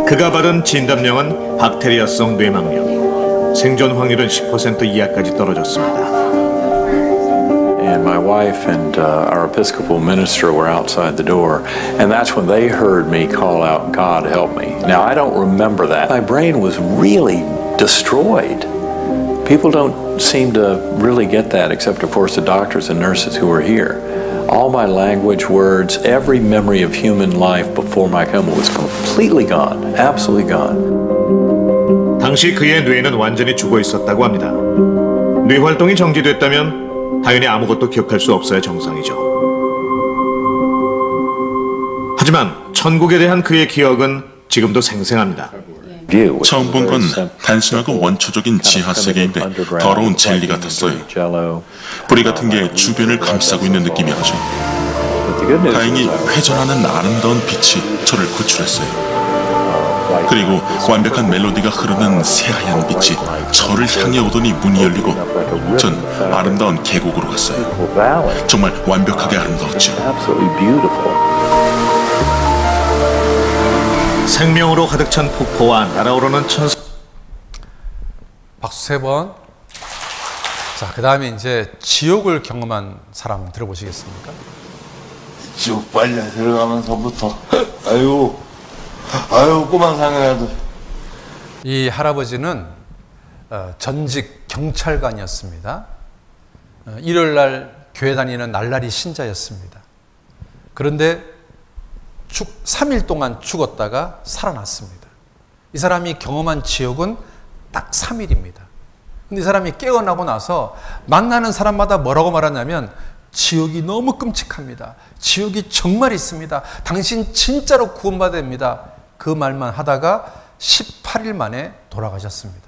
그가 받은 진단명은 박테리아성 뇌망령. 생존 확률은 10% 이하까지 떨어졌습니다. And my wife and our Episcopal minister were outside the door, and that's when they heard me call out, "God help me." Now I don't remember that. My brain was really destroyed. People don't seem to really get that, except of course the doctors and nurses who were here. All my language, words, every memory of human life before my coma was completely gone, absolutely gone. 당시 그의 뇌는 완전히 죽어 있었다고 합니다. 뇌 활동이 정지됐다면 당연히 아무것도 기억할 수 없어야 정상이죠. 하지만 천국에 대한 그의 기억은 지금도 생생합니다. 처음 본 건 단순하고 원초적인 지하 세계인데 더러운 젤리 같았어요. 뿌리 같은 게 주변을 감싸고 있는 느낌이었죠. 다행히 회전하는 아름다운 빛이 저를 구출했어요. 그리고 완벽한 멜로디가 흐르는 새하얀 빛이 저를 향해 오더니 문이 열리고 전 아름다운 계곡으로 갔어요. 정말 완벽하게 아름다웠죠. 생명으로 가득 찬 폭포와 날아오르는 천사. 박수 3번. 자, 그 다음에 이제 지옥을 경험한 사람 들어보시겠습니까? 지옥 빨려 들어가면서부터 아유 꼬만 상해라도. 이 할아버지는 전직 경찰관이었습니다. 일요일날 교회 다니는 날라리 신자였습니다. 그런데 3일 동안 죽었다가 살아났습니다. 이 사람이 경험한 지옥은 딱 3일입니다. 근데 이 사람이 깨어나고 나서 만나는 사람마다 뭐라고 말하냐면 지옥이 너무 끔찍합니다. 지옥이 정말 있습니다. 당신 진짜로 구원받아야 됩니다. 그 말만 하다가 18일 만에 돌아가셨습니다.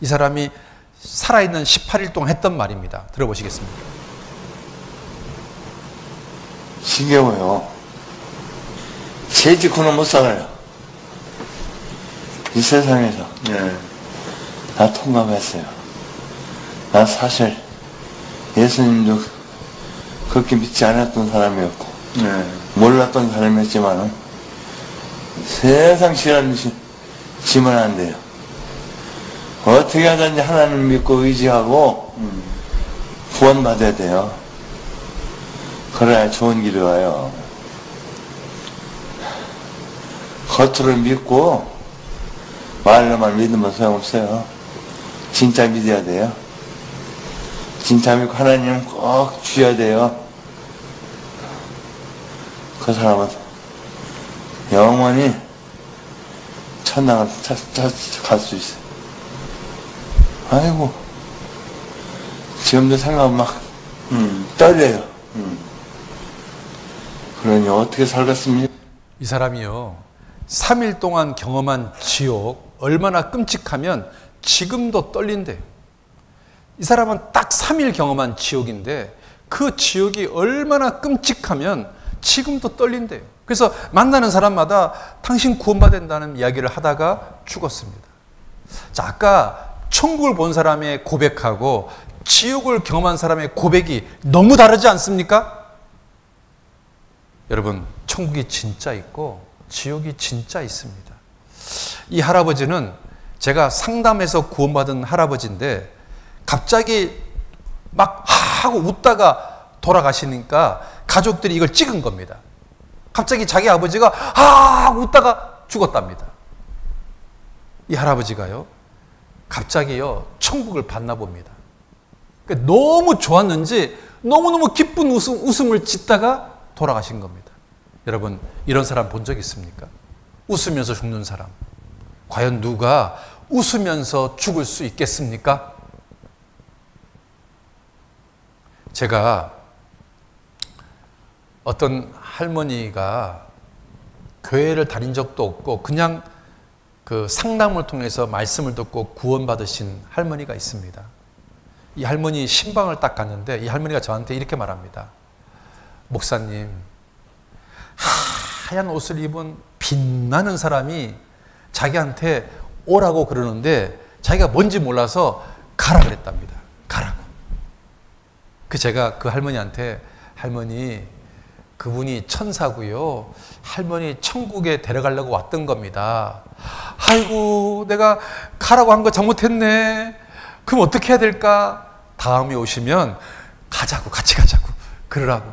이 사람이 살아있는 18일 동안 했던 말입니다. 들어보시겠습니다. 신경어요. 죄 짓고는 못 살아요. 이 세상에서. 나 통감했어요. 나 사실 예수님도 그렇게 믿지 않았던 사람이었고 몰랐던 사람이었지만 세상 싫어하는 듯이 지면 안 돼요. 어떻게 하든지 하나님 믿고 의지하고 구원받아야 돼요. 그래야 좋은 길이 와요. 겉으로 믿고 말로만 믿으면 소용없어요. 진짜 믿어야 돼요. 진짜 믿고 하나님 꼭 주셔야 돼요. 그 사람은 영원히 천당을 갈 수 있어요. 아이고 지금도 생각하면 막 떨려요. 그러니 어떻게 살겠습니까? 이 사람이요 3일 동안 경험한 지옥 얼마나 끔찍하면 지금도 떨린대요. 이 사람은 딱 3일 경험한 지옥인데 그 지옥이 얼마나 끔찍하면 지금도 떨린대요. 그래서 만나는 사람마다 당신 구원받는다는 이야기를 하다가 죽었습니다. 자, 아까 천국을 본 사람의 고백하고 지옥을 경험한 사람의 고백이 너무 다르지 않습니까? 여러분, 천국이 진짜 있고 지옥이 진짜 있습니다. 이 할아버지는 제가 상담해서 구원받은 할아버지인데 갑자기 막 하고 웃다가 돌아가시니까 가족들이 이걸 찍은 겁니다. 갑자기 자기 아버지가 웃다가 죽었답니다. 이 할아버지가요 갑자기요 천국을 봤나 봅니다. 그러니까 너무 좋았는지 너무너무 기쁜 웃음을 짓다가 돌아가신 겁니다. 여러분, 이런 사람 본 적 있습니까? 웃으면서 죽는 사람. 과연 누가 웃으면서 죽을 수 있겠습니까? 제가 어떤 할머니가 교회를 다닌 적도 없고 그냥 그 상담을 통해서 말씀을 듣고 구원받으신 할머니가 있습니다. 이 할머니 신방을 딱 갔는데 이 할머니가 저한테 이렇게 말합니다. 목사님, 하얀 옷을 입은 빛나는 사람이 자기한테 오라고 그러는데 자기가 뭔지 몰라서 가라 그랬답니다. 가라고. 제가 그 할머니한테 할머니 그분이 천사고요. 할머니 천국에 데려가려고 왔던 겁니다. 아이고 내가 가라고 한 거 잘못했네. 그럼 어떻게 해야 될까? 다음에 오시면 가자고 같이 가자고 그러라고.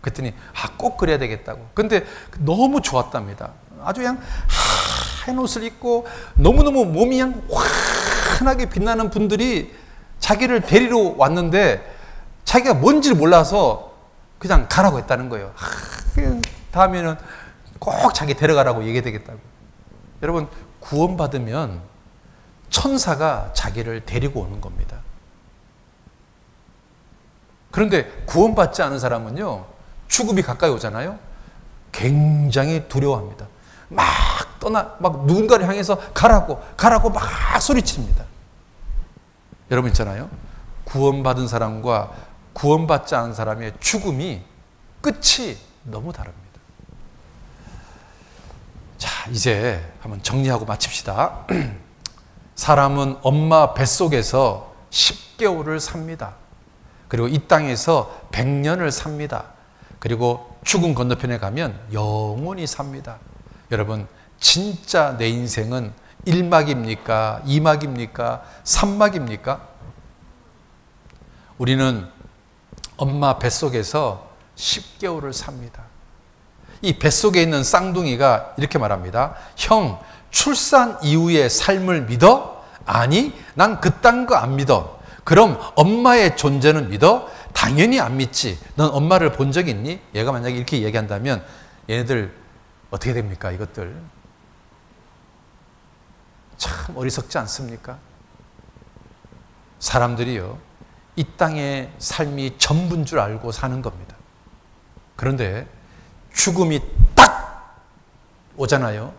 그랬더니 꼭 그래야 되겠다고. 근데 너무 좋았답니다. 아주 그냥 하얀 옷을 입고 너무너무 몸이 그냥 환하게 빛나는 분들이 자기를 데리러 왔는데 자기가 뭔지를 몰라서 그냥 가라고 했다는 거예요. 다음에는 꼭 자기 데려가라고 얘기해야 되겠다고. 여러분, 구원받으면 천사가 자기를 데리고 오는 겁니다. 그런데 구원받지 않은 사람은요, 죽음이 가까이 오잖아요. 굉장히 두려워합니다. 막 막 누군가를 향해서 가라고 막 소리칩니다. 여러분 있잖아요. 구원받은 사람과 구원받지 않은 사람의 죽음이 끝이 너무 다릅니다. 자, 이제 한번 정리하고 마칩시다. 사람은 엄마 뱃속에서 10개월을 삽니다. 그리고 이 땅에서 100년을 삽니다. 그리고 죽음 건너편에 가면 영원히 삽니다. 여러분, 진짜 내 인생은 1막입니까? 2막입니까? 3막입니까? 우리는 엄마 뱃속에서 10개월을 삽니다. 이 뱃속에 있는 쌍둥이가 이렇게 말합니다. 형, 출산 이후의 삶을 믿어? 아니, 난 그딴 거 안 믿어. 그럼 엄마의 존재는 믿어? 당연히 안 믿지. 넌 엄마를 본 적 있니? 얘가 만약에 이렇게 얘기한다면 얘네들 어떻게 됩니까? 이것들 참 어리석지 않습니까? 사람들이요, 이 땅의 삶이 전부인 줄 알고 사는 겁니다. 그런데 죽음이 딱 오잖아요.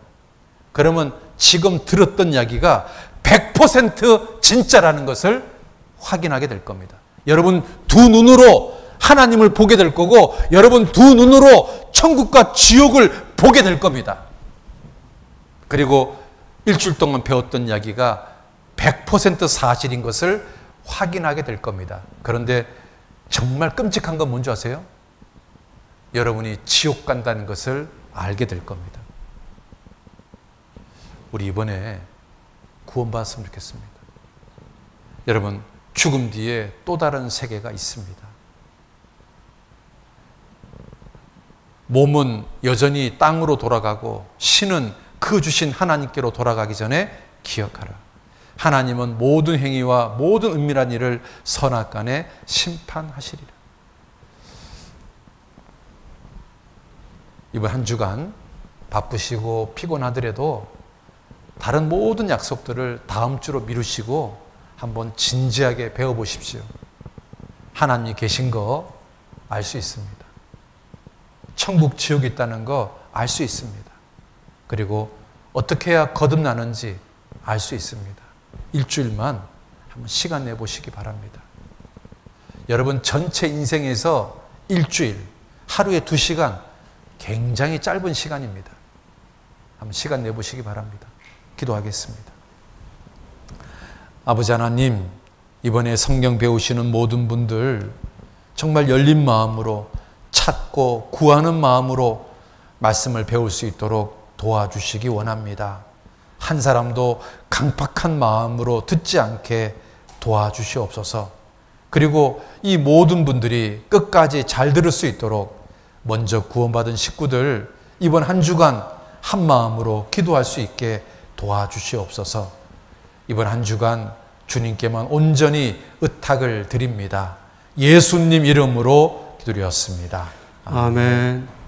그러면 지금 들었던 이야기가 100% 진짜라는 것을 확인하게 될 겁니다. 여러분 두 눈으로 하나님을 보게 될 거고, 여러분 두 눈으로 천국과 지옥을 보게 될 겁니다. 그리고 일주일 동안 배웠던 이야기가 100% 사실인 것을 확인하게 될 겁니다. 그런데 정말 끔찍한 건 뭔지 아세요? 여러분이 지옥 간다는 것을 알게 될 겁니다. 우리 이번에 구원받았으면 좋겠습니다. 여러분, 죽음 뒤에 또 다른 세계가 있습니다. 몸은 여전히 땅으로 돌아가고 신은 그 주신 하나님께로 돌아가기 전에 기억하라. 하나님은 모든 행위와 모든 은밀한 일을 선악간에 심판하시리라. 이번 한 주간 바쁘시고 피곤하더라도 다른 모든 약속들을 다음 주로 미루시고 한번 진지하게 배워보십시오. 하나님이 계신 거 알 수 있습니다. 천국, 지옥이 있다는 거 알 수 있습니다. 그리고 어떻게 해야 거듭나는지 알 수 있습니다. 일주일만 한번 시간 내보시기 바랍니다. 여러분 전체 인생에서 일주일, 하루에 2시간, 굉장히 짧은 시간입니다. 한번 시간 내보시기 바랍니다. 기도하겠습니다. 아버지 하나님, 이번에 성경 배우시는 모든 분들 정말 열린 마음으로 찾고 구하는 마음으로 말씀을 배울 수 있도록 도와주시기 원합니다. 한 사람도 강팍한 마음으로 듣지 않게 도와주시옵소서. 그리고 이 모든 분들이 끝까지 잘 들을 수 있도록 먼저 구원받은 식구들 이번 한 주간 한 마음으로 기도할 수 있게 도와주시옵소서. 이번 한 주간 주님께만 온전히 의탁을 드립니다. 예수님 이름으로 기도드렸습니다. 아멘.